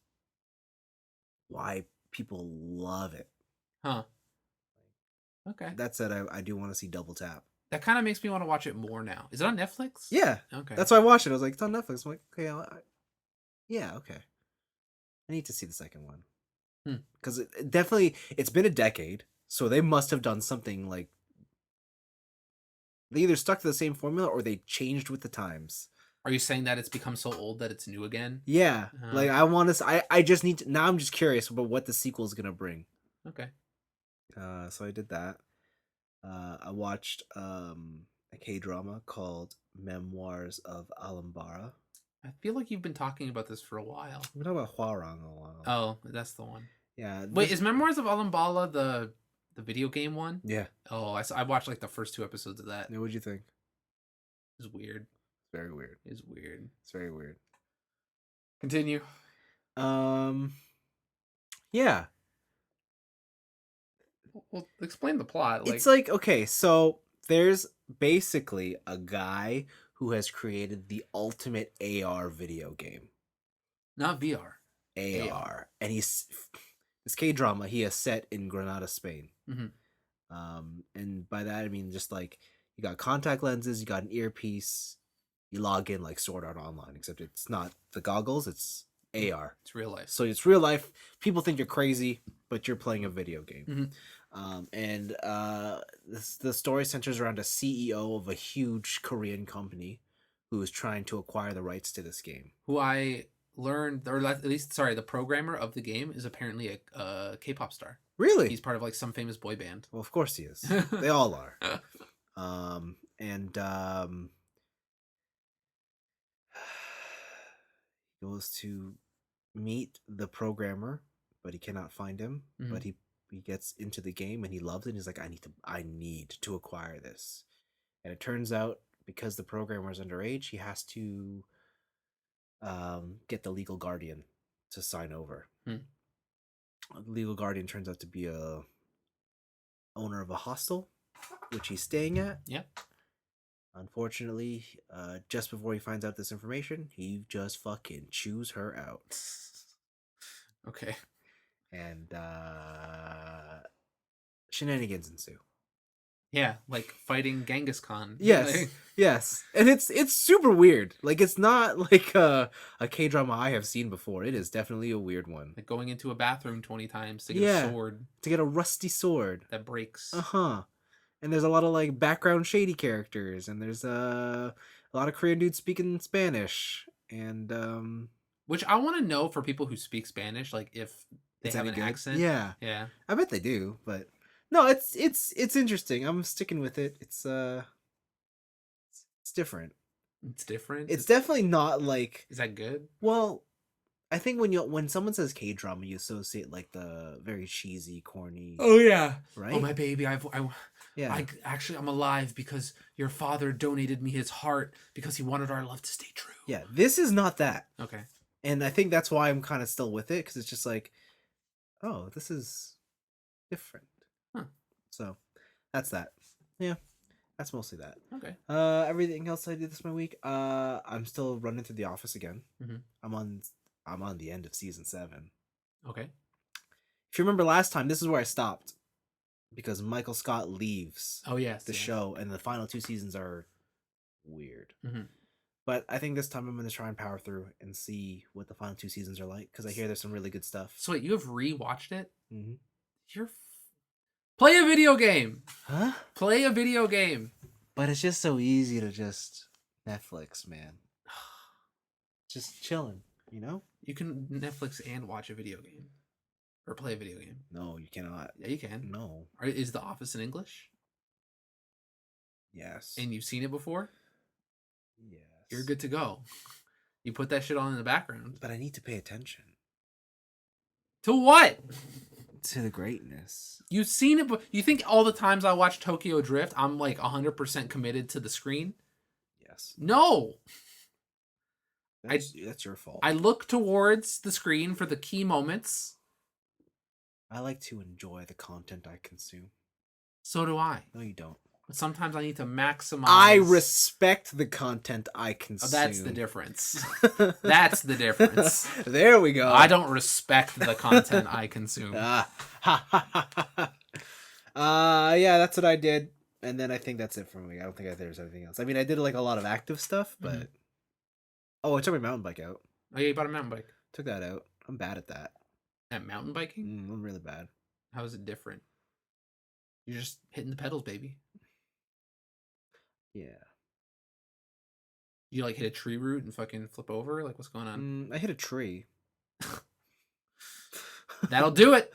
why people love it. Huh. Okay. That said, I do want to see Double Tap. That kind of makes me want to watch it more now. Is it on Netflix? Yeah. Okay. That's why I watched it. I was like, it's on Netflix. I'm like, okay, yeah, okay. I need to see the second one. Because it definitely, it's been a decade, so they must have done something like, they either stuck to the same formula or they changed with the times. Are you saying that it's become so old that it's new again? Yeah. Like, I want to, I just need to, now I'm just curious about what the sequel is going to bring. Okay. So I did that. I watched a K-drama called Memoirs of Alambara. I feel like you've been talking about this for a while. We're talking about Huarong a while. Oh, that's the one. Yeah. Wait, is Memoirs of Alambala the video game one? Yeah. Oh, I watched like the first 2 episodes of that. Yeah, what'd you think? It was weird. It's very weird. It's weird. It's very weird. Continue. Yeah. Well, explain the plot. It's like, okay, so there's basically a guy who has created the ultimate AR video game. not VR. AR. And he's this K-drama he has set in Granada, Spain. Mm-hmm. And by that I mean just like you got contact lenses, you got an earpiece, you log in like Sword Art Online, except it's not the goggles, it's AR. It's real life. So it's real life. People think you're crazy, but you're playing a video game. Mm-hmm. The story centers around a CEO of a huge Korean company who is trying to acquire the rights to this game. Who I learned, or at least, sorry, the programmer of the game is apparently a K-pop star. Really? He's part of like some famous boy band. Well, of course he is. They all are. He goes to meet the programmer, but he cannot find him. Mm-hmm. But he gets into the game and he loves it. And he's like, I need to acquire this. And it turns out because the programmer is underage, he has to get the legal guardian to sign over. The legal guardian turns out to be a owner of a hostel, which he's staying at. Yeah. Unfortunately, just before he finds out this information, he just fucking chews her out. Okay. And shenanigans ensue. Yeah, like fighting Genghis Khan. Yes, Like, yes, and it's super weird. Like it's not like a K-drama I have seen before. It is definitely a weird one. like going into a bathroom 20 times to get Yeah. a sword To get a rusty sword. that breaks. And there's a lot of like background shady characters, and there's a lot of Korean dudes speaking Spanish, and Which I want to know for people who speak Spanish, like if they it's have any an good? accent. Yeah, Yeah. I bet they do, but no, it's interesting. I'm sticking with it. It's different. It's different. It's definitely not like. Is that good? Well, I think when someone says K-drama, you associate like the very cheesy, corny. Oh yeah. Right. Oh my baby, Yeah. I'm alive because your father donated me his heart because he wanted our love to stay true. Yeah. This is not that. Okay. And I think that's why I'm kind of still with it, because it's just like, oh, this is different. Huh. So that's that. Yeah. That's mostly that. Okay. Everything else I did this my week. I'm still running through The Office again. Mm-hmm. I'm on the end of season 7. Okay. If you remember last time, this is where I stopped, because Michael Scott leaves Oh yes. the show, and the final 2 seasons are weird. Mm-hmm. But I think this time I'm going to try and power through and see what the final 2 seasons are like, because I hear there's some really good stuff. So wait, you have rewatched it? Mm-hmm. Play a video game. Huh? Play a video game. But it's just so easy to just Netflix, man. Just chilling, you know? You can Netflix and watch a video game. Or play a video game. No, you cannot. Yeah, you can. No. Is The Office in English? Yes. And you've seen it before? Yes. You're good to go. You put that shit on in the background. But I need to pay attention To what? to the greatness. You've seen it, but you think all the times I watch Tokyo Drift, I'm like 100% committed to the screen? Yes. No. That's your fault. I look towards the screen for the key moments. I like to enjoy the content I consume. So do I. No, you don't. But sometimes I need to maximize. I respect the content I consume. Oh, that's the difference. That's the difference. There we go. I don't respect the content I consume. Yeah, that's what I did. And then I think that's it for me. I don't think there's anything else. I mean, I did like a lot of active stuff, but... Mhm. Oh, I took my mountain bike out. Oh, yeah, you bought a mountain bike. Took that out. I'm bad at that. At mountain biking? I'm really bad. How is it different? You're just hitting the pedals, baby. Yeah. You like hit a tree root and fucking flip over? Like, what's going on? I hit a tree. That'll do it.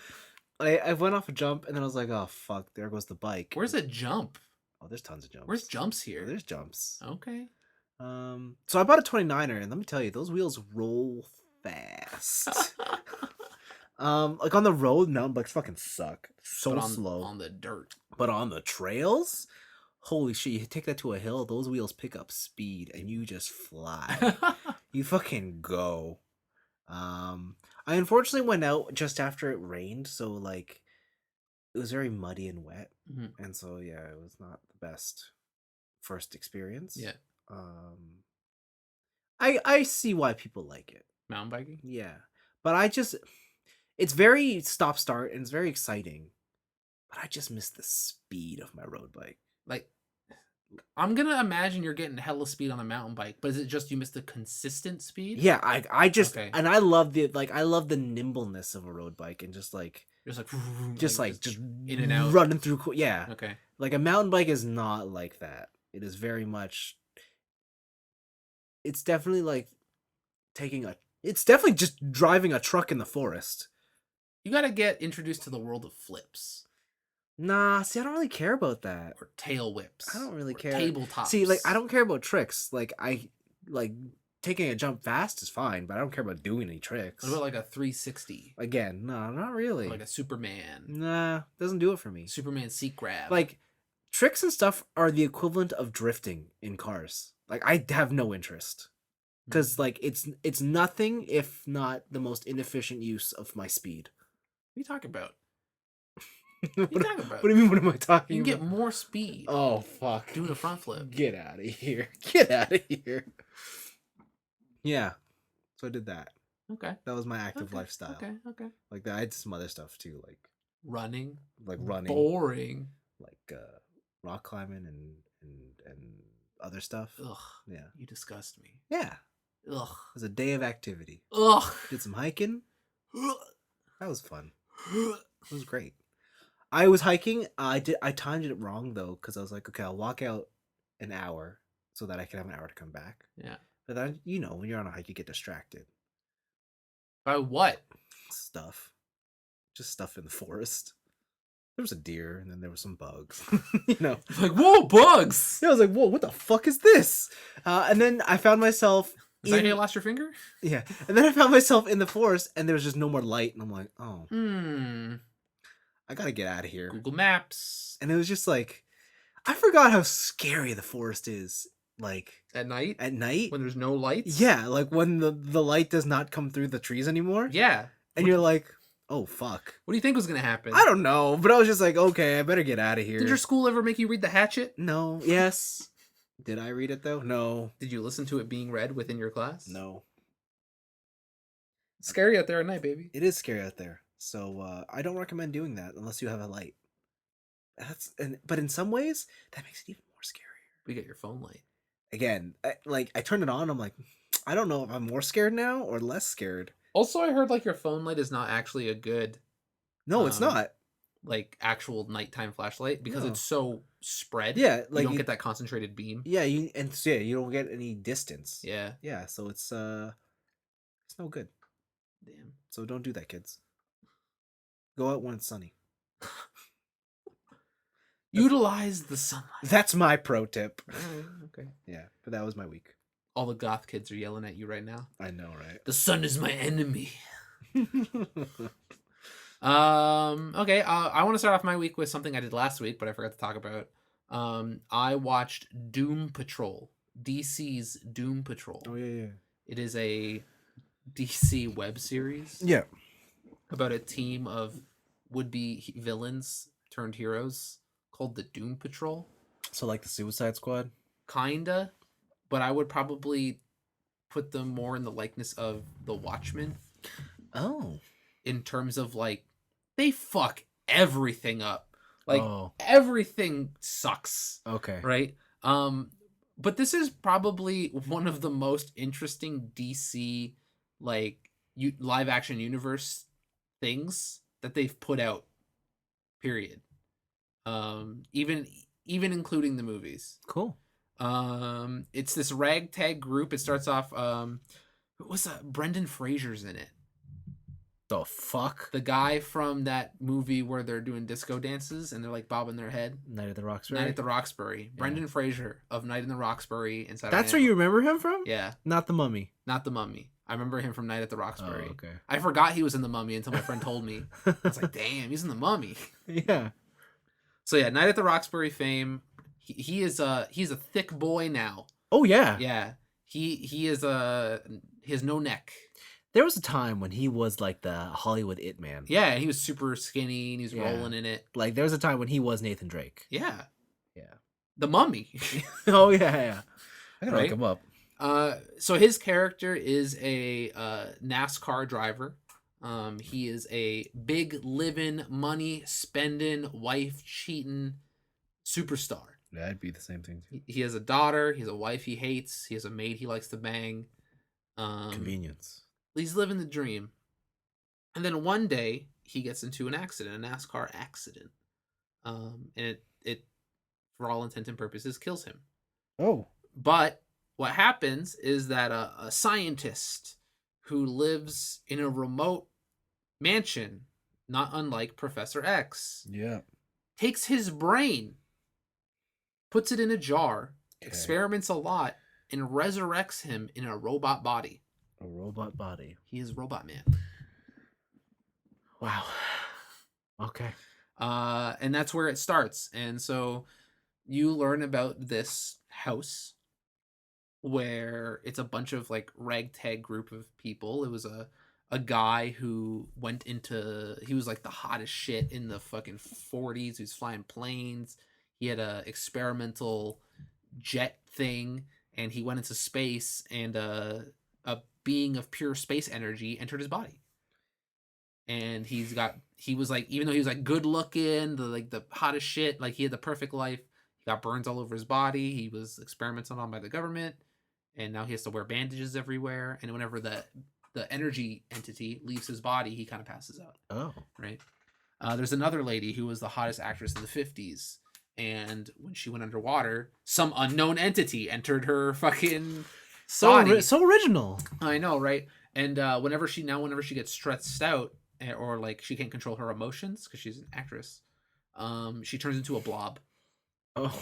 I went off a jump, and then I was like, oh, fuck, there goes the bike. Where's a jump? Oh, there's tons of jumps. Where's jumps here? There's jumps. Okay. So I bought a 29er, and let me tell you, those wheels roll fast. Like on the road, mountain bikes fucking suck. So But slow. on the dirt. But on the trails, holy shit, you take that to a hill, those wheels pick up speed and you just fly. You fucking go. I unfortunately went out just after it rained, so like it was very muddy and wet. Mhm. And so yeah, it was not the best first experience. Yeah. I see why people like it. Mountain biking? Yeah. But it's very stop start and it's very exciting. But I just miss the speed of my road bike. Like, I'm gonna imagine you're getting hella speed on a mountain bike, but is it just you miss the consistent speed? Yeah, I just Okay. and I love the nimbleness of a road bike and just like Just in and out. running through yeah. Okay. Like a mountain bike is not like that. It is very much it's definitely like it's definitely just driving a truck in the forest. You gotta get introduced to the world of flips Nah, see, I don't really care about that. or tail whips. I don't really or care. Tabletops. See, like I don't care about tricks. Like like taking a jump fast is fine, but I don't care about doing any tricks. What about like a 360? Again, no, not really. Or like a Superman. Nah, doesn't do it for me. Superman seat grab. Like tricks and stuff are the equivalent of drifting in cars. Like I have no interest because like it's nothing if not the most inefficient use of my speed. What are you talking about? What, What are you talking about? What do you mean? What am I talking You can about? get more speed Oh fuck! doing a front flip. Get out of here! Get out of here! Yeah, so I did that. Okay. That was my active Okay. lifestyle. Okay. Like that, I had some other stuff too, Running. like running, Boring. like rock climbing and other stuff. Ugh. Yeah. You disgust me. Yeah. Ugh. It was a day of activity. Ugh. Did some hiking. That was fun. It was great. I was hiking. I timed it wrong though because I was like, okay, I'll walk out an hour so that I can have an hour to come back. Yeah. But then when you're on a hike, you get distracted. By what? Stuff, just stuff in the forest. There was a deer, and then there were some bugs. Like, whoa, bugs! I was like, whoa, what the fuck is this? And then I found myself. Is that how you lost your finger? Yeah, and then I found myself in the forest, and there was just no more light, and I'm like, oh, I gotta get out of here. Google Maps. And it was just like, I forgot how scary the forest is. Like At night when there's no lights. Yeah, like when the light does not come through the trees anymore. Yeah. And you're like, oh fuck. What do you think was gonna happen? I don't know, but I was just like, okay, I better get out of here. Did your school ever make you read The Hatchet? No. Yes. Did I read it though? No. Did you listen to it being read within your class? No. It's scary out there at night, baby. It is scary out there. So I don't recommend doing that unless you have a light. But in some ways, that makes it even more scarier. We get your phone light. Again, I turned it on. I'm like, I don't know if I'm more scared now or less scared. Also, I heard like your phone light is not actually a good. No, it's not. Like actual nighttime flashlight because No. it's so spread. Yeah, like you don't get that concentrated beam. Yeah, you don't get any distance. Yeah. Yeah, so it's no good. Damn. So don't do that, kids. Go out when it's sunny. Utilize the sunlight. That's my pro tip. Okay. Yeah, but that was my week. All the goth kids are yelling at you right now. I know, right? The sun is my enemy. Okay. I want to start off my week with something I did last week, but I forgot to talk about. I watched Doom Patrol. DC's Doom Patrol. Oh yeah. It is a DC web series. Yeah. About a team of would-be villains turned heroes called the Doom Patrol. So like the Suicide Squad? Kinda, but I would probably put them more in the likeness of the Watchmen. Oh. In terms of like, they fuck everything up. Like Oh. everything sucks. Okay. Right? But this is probably one of the most interesting DC like live action universe things that they've put out. Period. Even including the movies. Cool. It's this ragtag group. It starts off what was that? Brendan Fraser's in it. The fuck? The guy from that movie where they're doing disco dances and they're like bobbing their head. Night at the Roxbury? Night at the Roxbury. Brendan Fraser of Night in the Roxbury and Saturday That's Night where you Live. remember him from? Yeah. Not The Mummy. Not The Mummy. I remember him from Night at the Roxbury. Oh, okay. I forgot he was in The Mummy until my friend told me. I was like, damn, he's in The Mummy. Yeah. So yeah, Night at the Roxbury fame. He's a thick boy now. Oh, yeah. Yeah. He has no neck. There was a time when he was like the Hollywood it man. Yeah, and he was super skinny and he was rolling in it. Like there was a time when he was Nathan Drake. Yeah. Yeah. The Mummy. Oh yeah. I gotta Right? look him up. So his character is a NASCAR driver. He is a big living, money spending, wife cheating superstar. That'd be the same thing too. He has a daughter. He has a wife he hates. He has a maid he likes to bang. Convenience. He's living the dream. And then one day he gets into an accident, a NASCAR accident. And it for all intent and purposes kills him. Oh. But what happens is that a scientist who lives in a remote mansion, not unlike Professor X, Yeah. takes his brain, puts it in a jar, experiments a lot, and resurrects him in a robot body. A robot body. He is Robot Man. Wow. Okay. And that's where it starts. And so you learn about this house where it's a bunch of like ragtag group of people. It was a guy who he was like the hottest shit in the fucking 40s. He was flying planes. He had a experimental jet thing, and he went into space, and a being of pure space energy entered his body. And he was like, even though he was like good looking, the hottest shit, like he had the perfect life, he got burns all over his body. He was experimented on by the government, and now he has to wear bandages everywhere. And whenever the energy entity leaves his body, he kind of passes out. Oh. Right. There's another lady who was the hottest actress in the 50s, and when she went underwater, some unknown entity entered her fucking body. So original. I know, right? And whenever she gets stressed out, or like she can't control her emotions because she's an actress, she turns into a blob. Oh.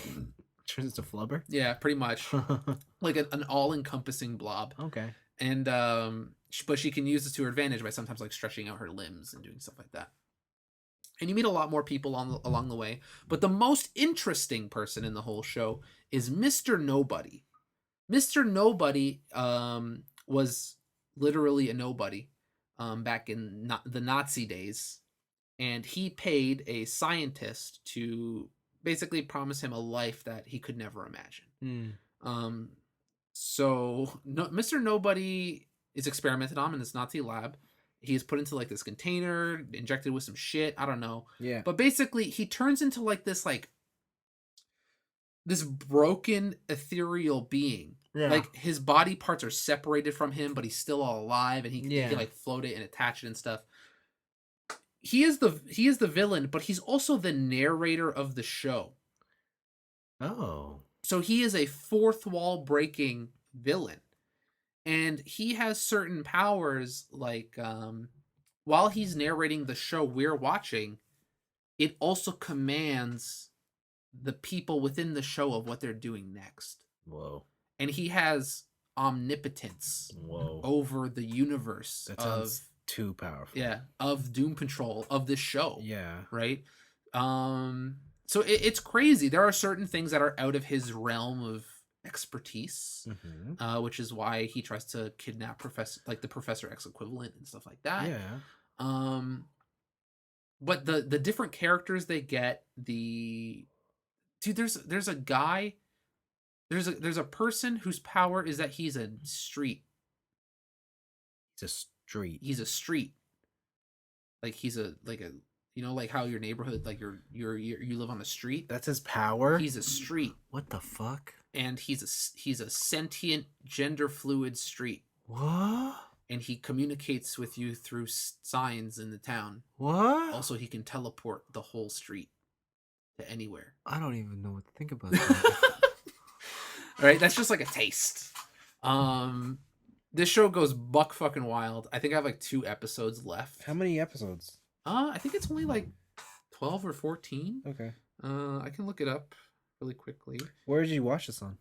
Turns into flubber? Yeah, pretty much. Like an all-encompassing blob. Okay. And but she can use this to her advantage by sometimes like stretching out her limbs and doing stuff like that. And you meet a lot more people along the way, but the most interesting person in the whole show is Mr. Nobody. Mr. Nobody was literally a nobody back in the Nazi days, and he paid a scientist to basically promise him a life that he could never imagine. So Mr. Nobody is experimented on in this Nazi lab. He's put into like this container, injected with some shit. I don't know. Yeah. But basically, he turns into like this broken ethereal being. Yeah. Like his body parts are separated from him, but he's still all alive, and he can like float it and attach it and stuff. He is the villain, but he's also the narrator of the show. Oh. So he is a fourth wall breaking villain. And he has certain powers, like while he's narrating the show we're watching, it also commands the people within the show of what they're doing next. Whoa. And he has omnipotence over the universe sounds too powerful. Yeah, of Doom Patrol, of this show. Yeah. Right? So it's crazy. There are certain things that are out of his realm of expertise, which is why he tries to kidnap the Professor X equivalent and stuff like that. Yeah. But the different characters they get, there's a guy, there's a person whose power is that he's a street. He's a street. Like he's like how your neighborhood, like you live on a street. That's his power. He's a street. What the fuck? And he's a sentient, gender fluid street. What? And he communicates with you through signs in the town. What? Also, he can teleport the whole street to anywhere. I don't even know what to think about that. All right, that's just like a taste. This show goes buck fucking wild. I think I have like 2 episodes left. How many episodes? I think it's only like 12 or 14. Okay. I can look it up really quickly. Where did you watch this on?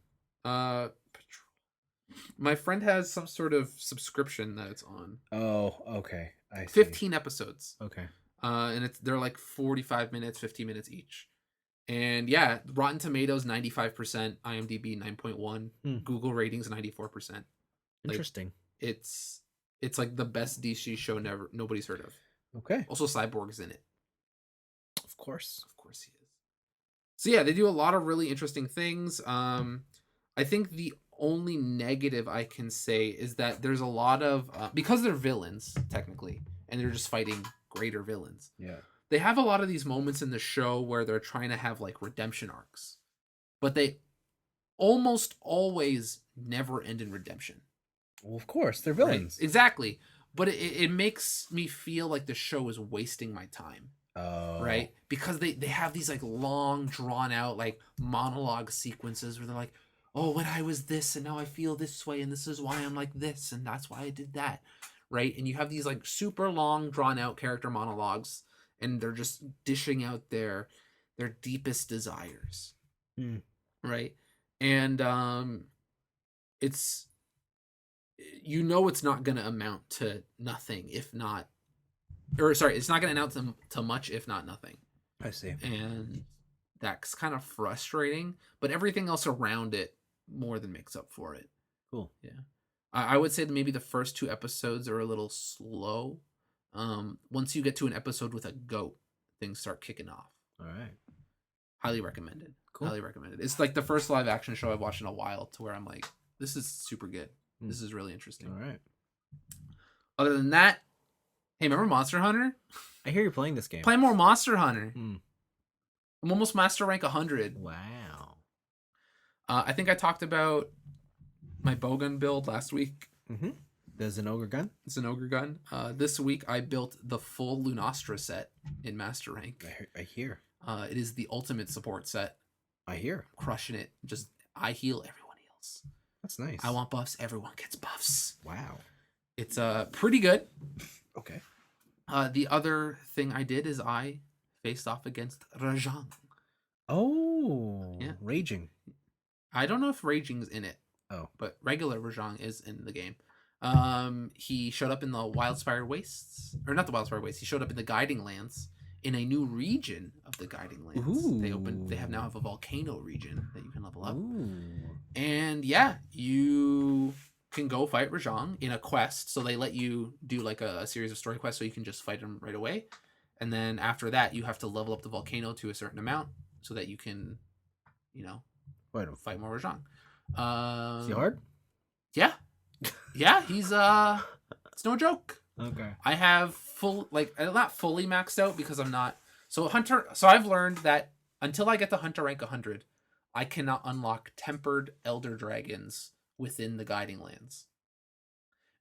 My friend has some sort of subscription that it's on. Oh, okay. I see. 15 episodes. Okay. And they're like 45 minutes, 50 minutes each. And yeah, Rotten Tomatoes 95%, IMDb 9.1, Google ratings 94%. Interesting. Like, it's like the best DC show nobody's heard of. Okay. Also, Cyborg's in it. Of course he is. So yeah, they do a lot of really interesting things. I think the only negative I can say is that there's a lot of because they're villains technically, and they're just fighting greater villains. Yeah. They have a lot of these moments in the show where they're trying to have like redemption arcs, but they almost always never end in redemption. Well, of course, they're villains. Right? Exactly. But it makes me feel like the show is wasting my time. Oh. Right? Because they have these like long, drawn out like monologue sequences where they're like, oh, when I was this and now I feel this way and this is why I'm like this and that's why I did that. Right? And you have these like super long, drawn out character monologues and they're just dishing out their deepest desires. Right? And it's it's not going to amount to nothing if not it's not going to amount to much if not nothing. I see. And that's kind of frustrating, but everything else around it more than makes up for it. Cool. Yeah. I would say that maybe the first 2 episodes are a little slow. Once you get to an episode with a goat, things start kicking off. All right. Highly recommended. Cool. Highly recommended. It's like the first live action show I've watched in a while to where I'm like, this is super good. This is really interesting. All right. Other than that, hey, remember Monster Hunter? I hear you're playing this game. Play more Monster Hunter. I'm almost master rank 100. Wow. I think I talked about my bowgun build last week. There's an ogre gun? It's an ogre gun. This week I built the full Lunastra set in master rank. I hear. It is the ultimate support set. I hear. Crushing it. Just I heal, everyone heals. That's nice. I want buffs, everyone gets buffs. Wow. It's pretty good. Okay. The other thing I did is I faced off against Rajang. Oh. Yeah. Raging. I don't know if Raging's in it. Oh. But regular Rajang is in the game. He showed up in the Wildspire Wastes. Or not the Wildspire Wastes. He showed up in the Guiding Lands in a new region of the Guiding Lands. Ooh. They now have a volcano region that you can level up. Ooh. And yeah, you can go fight Rajang in a quest. So they let you do like a series of story quests so you can just fight him right away. And then after that, you have to level up the volcano to a certain amount so that you can, fight more Rajang. Is he hard? Yeah. Yeah, he's it's no joke. Okay. I have not fully maxed out because I'm not so I've learned that until I get the Hunter rank 100, I cannot unlock tempered elder dragons within the Guiding Lands.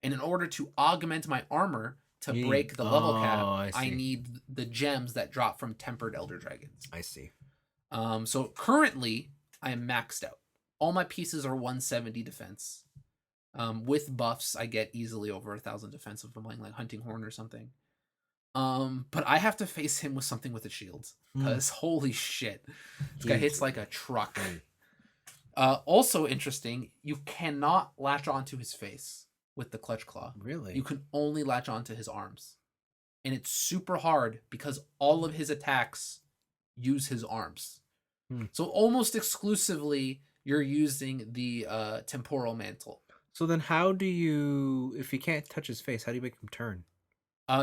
And in order to augment my armor to break the level cap, I need the gems that drop from tempered elder dragons. I see. So currently I am maxed out. All my pieces are 170 defense. With buffs, I get easily over 1,000 defense if I'm playing like Hunting Horn or something. But I have to face him with something with a shield because holy shit, this guy hits like a truck. Also interesting, you cannot latch onto his face with the Clutch Claw. Really? You can only latch onto his arms, and it's super hard because all of his attacks use his arms. So almost exclusively, you're using the temporal mantle. So then how do you, if you can't touch his face, how do you make him turn?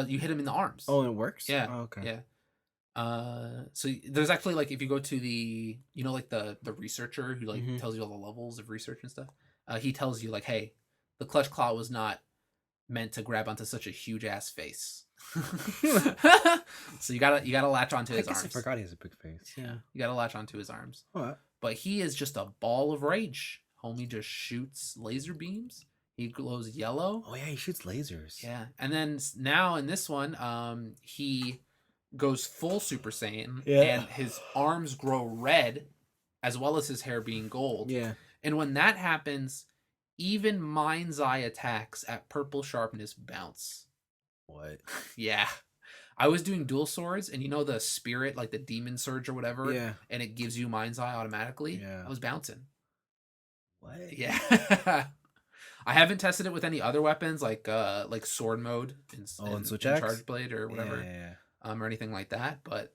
You hit him in the arms. Oh, it works? Yeah. Oh, okay. Yeah. So there's actually like, if you go to the, like the researcher who like tells you all the levels of research and stuff, he tells you like, hey, the Clutch Claw was not meant to grab onto such a huge ass face. So you gotta latch onto his arms. I forgot he has a big face. Yeah. You gotta latch onto his arms. All right. But he is just a ball of rage. Homie just shoots laser beams. He glows yellow. Oh yeah, he shoots lasers. Yeah. And then now in this one, he goes full Super Saiyan. Yeah. And his arms grow red, as well as his hair being gold. Yeah. And when that happens, even mind's eye attacks at purple sharpness bounce. What? Yeah. I was doing dual swords, and you know the spirit, like the demon surge or whatever, Yeah. and it gives you mind's eye automatically. Yeah. I was bouncing. What? Yeah. I haven't tested it with any other weapons like sword mode And switch in axe? Charge Blade or whatever, Yeah. or anything like that. But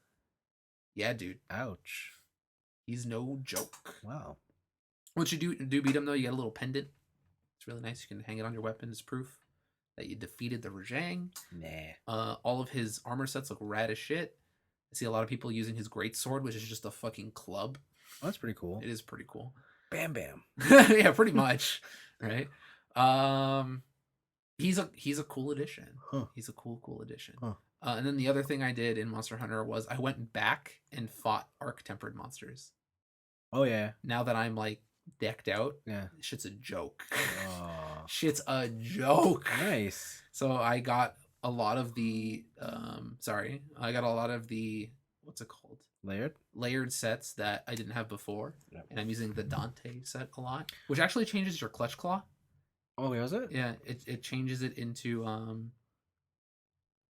yeah, dude, Ouch. he's no joke. Wow. Once you do beat him though, you get a little pendant. It's really nice. You can hang it on your weapon as proof that you defeated the Rajang. Nah. All of his armor sets look rad as shit. I see a lot of people using his great sword, which is just a fucking club. Oh, that's pretty cool. It is pretty cool. Bam bam. Yeah, pretty much. Right. He's a cool addition. Huh. He's a cool addition. Huh. And then the other thing I did in Monster Hunter was I went back and fought arc tempered monsters. Oh yeah. Now that I'm like decked out, Yeah. shit's a joke. Oh. Shit's a joke. Nice. So I got a lot of the what's it called? Layered sets that I didn't have before. Yep. And I'm using the Dante set a lot, which actually changes your clutch claw. Oh, was it? Yeah, it changes it into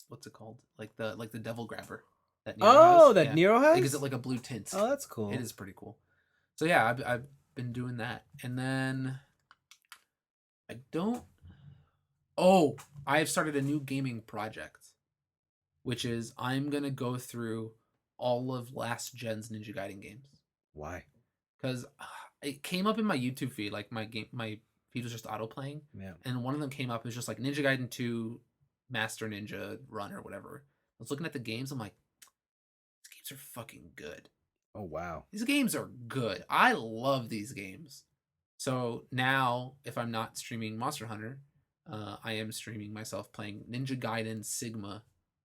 what's it called? Like the devil grabber. That Nero has? That Nero has? It gives it like a blue tint. Oh, that's cool. It is pretty cool. So yeah, I've been doing that, and then I have started a new gaming project, which is I'm gonna go through all of last gen's Ninja Gaiden games. Why? Because it came up in my YouTube feed, like my feed was just auto playing, yeah. And one of them came up. It was just like Ninja Gaiden 2, Master Ninja Run or whatever. I was looking at the games. I'm like, these games are fucking good. Oh wow, these games are good. I love these games. So now, if I'm not streaming Monster Hunter, I am streaming myself playing Ninja Gaiden Sigma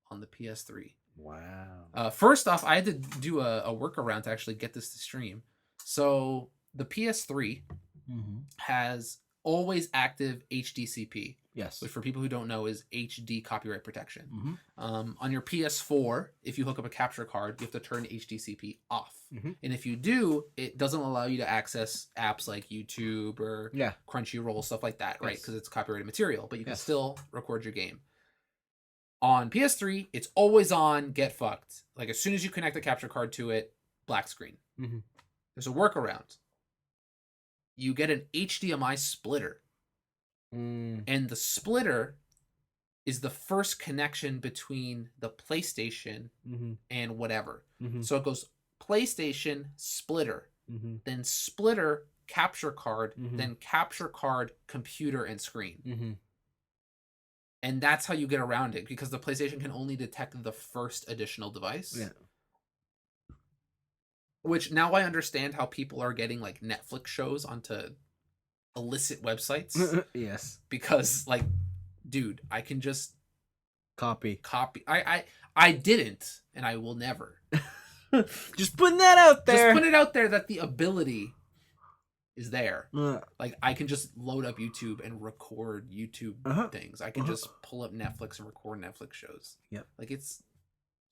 on the PS3. Wow. First off, I had to do a workaround to actually get this to stream. So the PS3 has always active HDCP. Yes. Which for people who don't know is HD copyright protection. On your PS4, if you hook up a capture card, you have to turn HDCP off. And if you do, it doesn't allow you to access apps like YouTube or Crunchyroll, stuff like that, right? Because it's copyrighted material, but you can still record your game. On PS3, it's always on, get fucked. Like as soon as you connect the capture card to it, black screen. There's a workaround. You get an HDMI splitter. And the splitter is the first connection between the PlayStation and whatever. So it goes PlayStation, splitter, then splitter, capture card, then capture card, computer, and screen. And that's how you get around it, because the PlayStation can only detect the first additional device. Yeah. Which now I understand how people are getting like Netflix shows onto illicit websites. Yes. Because like, dude, I can just copy. I didn't, and I will never. Just putting that out there. Just put it out there that the ability is there. Like I can just load up YouTube and record YouTube things. I can just pull up Netflix and record Netflix shows. Yep. Like it's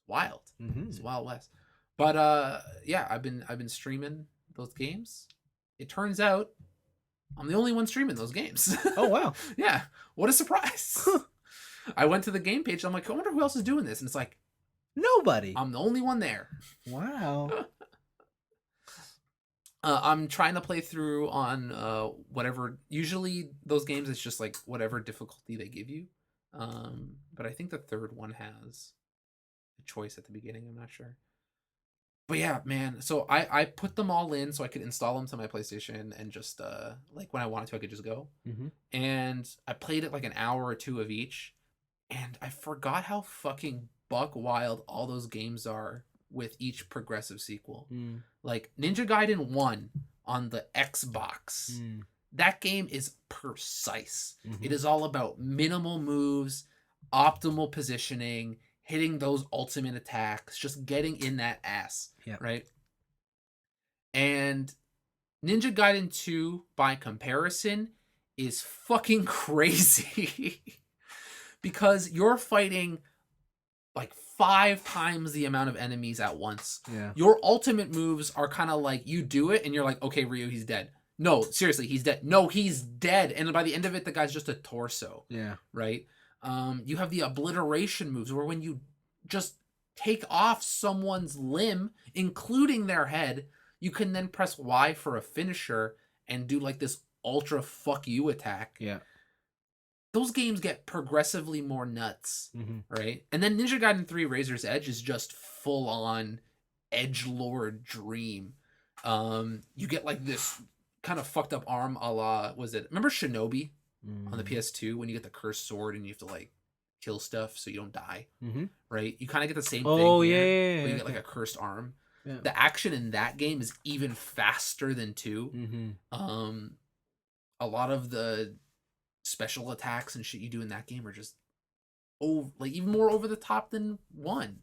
wild. It's Wild West. But yeah, I've been streaming those games. It turns out I'm the only one streaming those games. Oh wow. Yeah. What a surprise. I went to the game page. I'm like, I wonder who else is doing this, and it's like nobody. I'm the only one there. Wow. I'm trying to play through on whatever. Usually those games, it's just like whatever difficulty they give you. But I think the third one has a choice at the beginning. I'm not sure. But yeah, man. So I put them all in so I could install them to my PlayStation and just like when I wanted to, I could just go. And I played it like an hour or two of each, and I forgot how fucking buck wild all those games are with each progressive sequel. Like Ninja Gaiden 1 on the Xbox. That game is precise. It is all about minimal moves, optimal positioning, hitting those ultimate attacks, just getting in that ass. Yeah. Right? And Ninja Gaiden 2, by comparison, is fucking crazy. Because you're fighting like 5 times the amount of enemies at once. Yeah. Your ultimate moves are kind of like you do it and you're like, okay, Ryu, he's dead. No, seriously, he's dead. No, he's dead. And by the end of it, the guy's just a torso. Yeah. Right? You have the obliteration moves where when you just take off someone's limb, including their head, you can then press Y for a finisher and do like this ultra fuck you attack. Yeah. Those games get progressively more nuts, right? And then Ninja Gaiden 3 Razor's Edge is just full on edgelord dream. You get like this kind of fucked up arm a la, remember Shinobi on the PS2 when you get the cursed sword and you have to like kill stuff so you don't die, right? You kind of get the same thing here, but you get like a cursed arm. Yeah. The action in that game is even faster than 2. A lot of the special attacks and shit you do in that game are just like even more over the top than 1.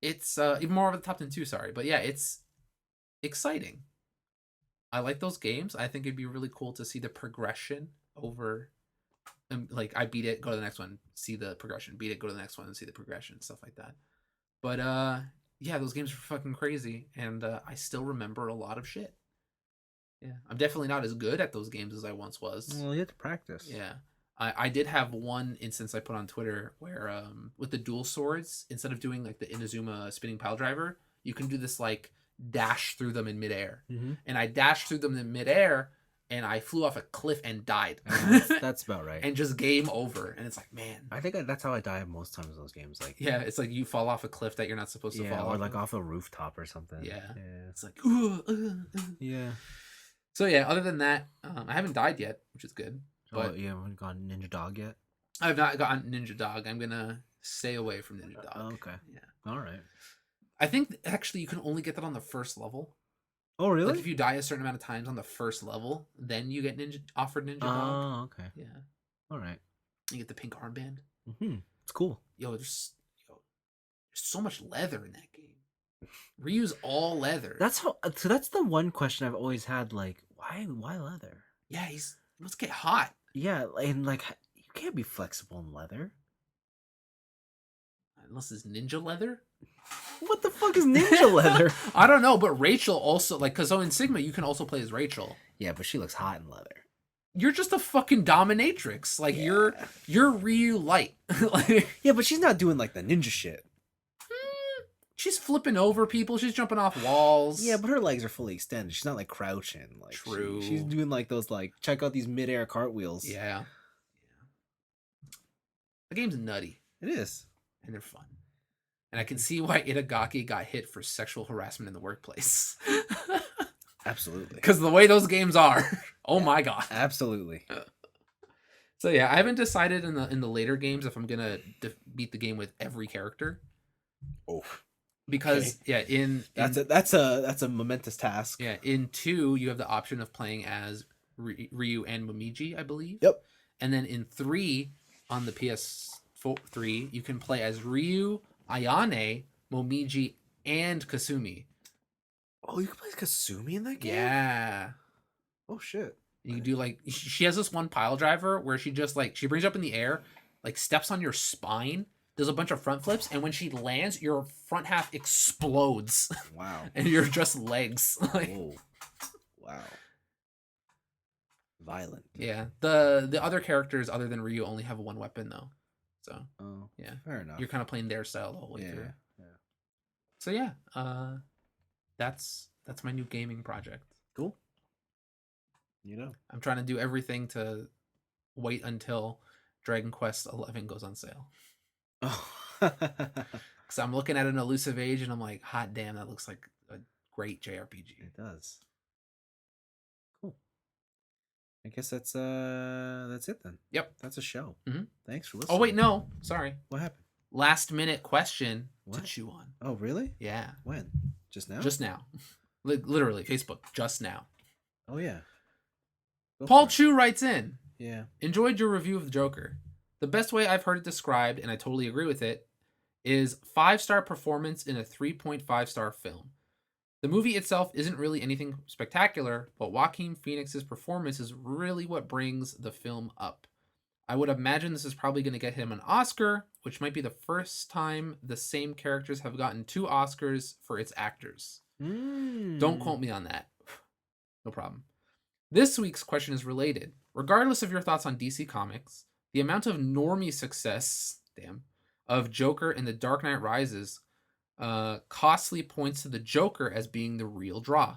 It's even more over the top than 2, sorry. But yeah, it's exciting. I like those games. I think it'd be really cool to see the progression over, like I beat it, go to the next one, see the progression, beat it, go to the next one and see the progression, stuff like that. But yeah, those games are fucking crazy, and I still remember a lot of shit. Yeah, I'm definitely not as good at those games as I once was. Well, you have to practice. Yeah. I did have one instance I put on Twitter where with the dual swords, instead of doing like the Inazuma spinning pile driver, you can do this like dash through them in midair. And I dashed through them in midair and I flew off a cliff and died. That's about right. And just game over. And it's like, man. I think that's how I die most times in those games. Like, yeah, it's like you fall off a cliff that you're not supposed to fall off. Or like off a rooftop or something. Yeah. It's like, yeah. So yeah, other than that, I haven't died yet, which is good. But you haven't gotten Ninja Dog yet? I've not gotten Ninja Dog. I'm gonna stay away from Ninja Dog. Okay. Yeah. All right. I think actually you can only get that on the first level. Oh, really? Like if you die a certain amount of times on the first level, then you get offered Ninja Dog. Oh, okay. Yeah. All right. You get the pink armband. It's cool. There's so much leather in that game. Ryu's all leather. So that's the one question I've always had. Like, why leather? Yeah, he must get hot. Yeah, and like you can't be flexible in leather. Unless it's ninja leather. What the fuck is ninja leather? I don't know, but Rachel also because in Sigma you can also play as Rachel. Yeah, but she looks hot in leather. You're just a fucking dominatrix. Like you're Ryu light. Yeah, but she's not doing like the ninja shit. She's flipping over people. She's jumping off walls. Yeah, but her legs are fully extended. She's not like crouching. Like true. She's doing like those like check out these midair cartwheels. Yeah. The game's nutty. It is, and they're fun. And I can see why Itagaki got hit for sexual harassment in the workplace. Absolutely. Because the way those games are. Oh my god. Absolutely. So yeah, I haven't decided in the later games if I'm gonna beat the game with every character. Oh. Because that's a momentous task. Yeah, in 2 you have the option of playing as Ryu and Momiji, I believe. Yep. And then in 3 on the PS3 you can play as Ryu, Ayane, Momiji, and Kasumi. Oh, you can play Kasumi in that game? Yeah. Oh shit. You can do like she has this one pile driver where she just like she brings you up in the air, like steps on your spine, does a bunch of front flips, and when she lands, your front half explodes. Wow. And you're just legs. Whoa. Wow. Violent. Yeah. The other characters other than Ryu only have one weapon though. So yeah. Fair enough. You're kind of playing their style the whole way through. Yeah. So yeah, that's my new gaming project. Cool. I'm trying to do everything to wait until Dragon Quest 11 goes on sale. Oh. Because I'm looking at an Elusive Age and I'm like, hot damn, that looks like a great JRPG. It does. Cool. I guess that's it then. Yep. That's a show. Thanks for listening. Oh wait, no. Sorry. What happened? Last minute question to chew on. Oh, really? Yeah. When? Just now? Just now. Literally, Facebook. Just now. Oh, yeah. Paul Chu writes in. Yeah. Enjoyed your review of the Joker. The best way I've heard it described, and I totally agree with it, is 5-star performance in a 3.5-star film. The movie itself isn't really anything spectacular, but Joaquin Phoenix's performance is really what brings the film up. I would imagine this is probably going to get him an Oscar, which might be the first time the same characters have gotten 2 Oscars for its actors. Don't quote me on that. No problem. This week's question is related. Regardless of your thoughts on DC Comics, the amount of normie success, of Joker in The Dark Knight Rises costly points to the Joker as being the real draw.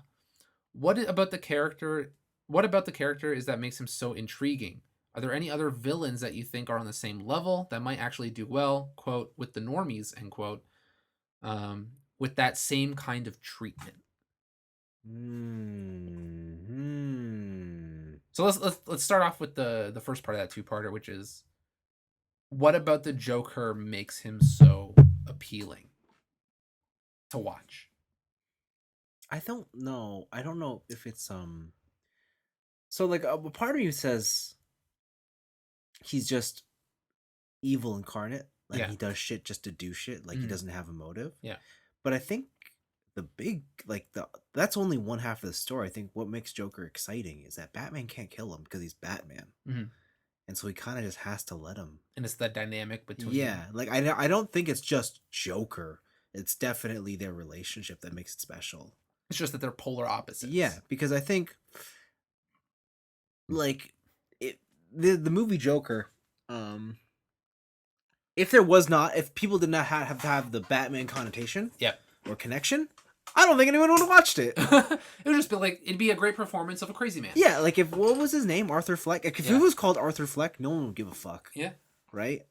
What about the character? What about the character is that makes him so intriguing? Are there any other villains that you think are on the same level that might actually do well, quote, with the normies, end quote, with that same kind of treatment? So let's start off with the first part of that two-parter, which is, what about the Joker makes him so appealing to watch? I don't know. I don't know if it's So like a part of you says he's just evil incarnate. Like he does shit just to do shit. Like he doesn't have a motive. Yeah. But I think the big that's only one half of the story. I think what makes Joker exciting is that Batman can't kill him because he's Batman. And so he kind of just has to let him. And it's that dynamic between like I don't think it's just Joker. It's definitely their relationship that makes it special. It's just that they're polar opposites. Yeah, because I think like the movie Joker, if people did not have the Batman connotation, or connection, I don't think anyone would have watched it. It would just be like, it'd be a great performance of a crazy man. Yeah, like if what was his name, Arthur Fleck? Like if it was called Arthur Fleck, no one would give a fuck. Yeah, right.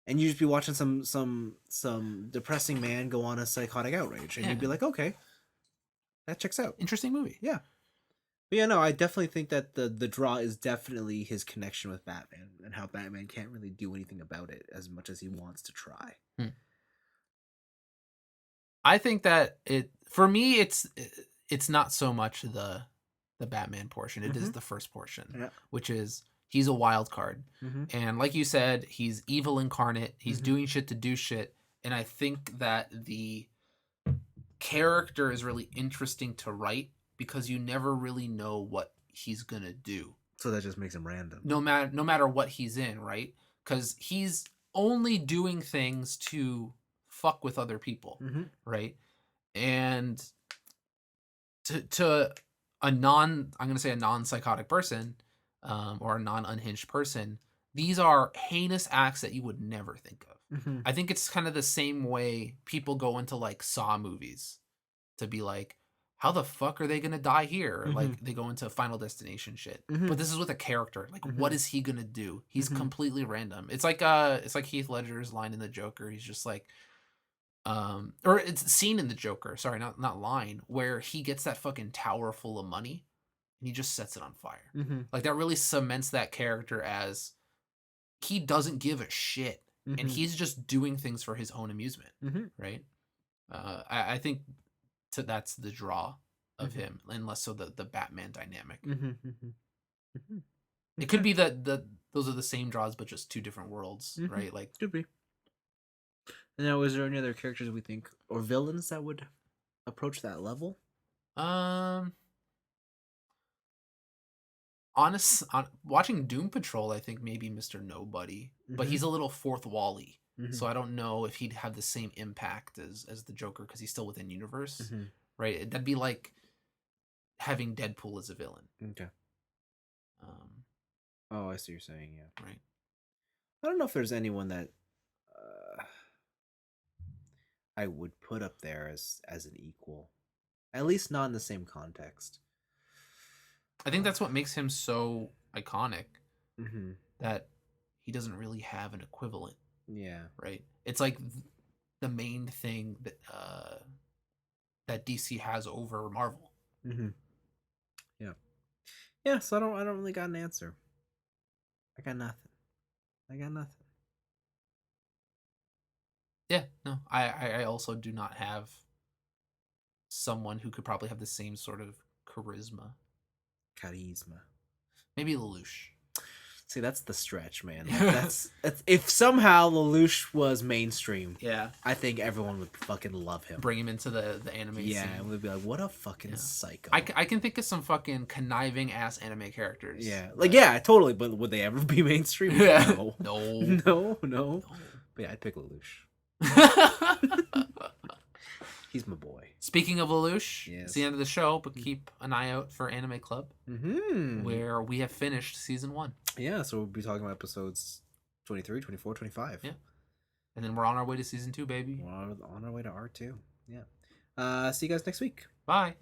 And you just be watching some depressing man go on a psychotic outrage, and you'd be like, okay, that checks out. Interesting movie. Yeah. But yeah, no, I definitely think that the draw is definitely his connection with Batman and how Batman can't really do anything about it as much as he wants to try. I think that for me it's not so much the Batman portion. It is the first portion, which is he's a wild card. And like you said, he's evil incarnate. He's doing shit to do shit. And I think that the character is really interesting to write because you never really know what he's gonna do. So that just makes him random. No matter what he's in, right? Because he's only doing things to fuck with other people, right? And to a non-psychotic person, or a non-unhinged person, these are heinous acts that you would never think of. I think it's kind of the same way people go into like Saw movies to be like, how the fuck are they gonna die here? Like they go into Final Destination shit. But this is with a character. Like, what is he gonna do? He's completely random. It's like Heath Ledger's line in The Joker. He's just like, or it's seen in The Joker. Sorry, not line, where he gets that fucking tower full of money and he just sets it on fire. Like that really cements that character as he doesn't give a shit and he's just doing things for his own amusement, right? I think that's the draw of him, and less so the Batman dynamic. It could be that those are the same draws, but just two different worlds, right? Like, could be. And now, is there any other characters we think or villains that would approach that level? Watching Doom Patrol, I think maybe Mr. Nobody, but he's a little fourth wall-y. So I don't know if he'd have the same impact as the Joker because he's still within universe, right? That'd be like having Deadpool as a villain. Okay. Oh, I see what you're saying. Yeah. Right. I don't know if there's anyone that I would put up there as an equal, at least not in the same context. I think that's what makes him so iconic. That he doesn't really have an equivalent. Yeah. Right. It's like the main thing that that DC has over Marvel. Yeah. Yeah. So I don't really got an answer. I got nothing. Yeah. No. I also do not have someone who could probably have the same sort of charisma. Maybe Lelouch. See, that's the stretch, man. Like, that's if somehow Lelouch was mainstream, I think everyone would fucking love him. Bring him into the anime scene. Yeah, and we'd be like, what a fucking psycho. I can think of some fucking conniving ass anime characters. Yeah, like yeah, totally. But would they ever be mainstream? Yeah. No. But yeah, I'd pick Lelouch. He's my boy. Speaking of Lelouch, Yes. it's the end of the show, but keep an eye out for Anime Club, Mm-hmm. where we have finished season 1. Yeah, so we'll be talking about episodes 23, 24, 25. Yeah. And then we're on our way to season 2, baby. We're on our way to R2. Yeah. See you guys next week. Bye.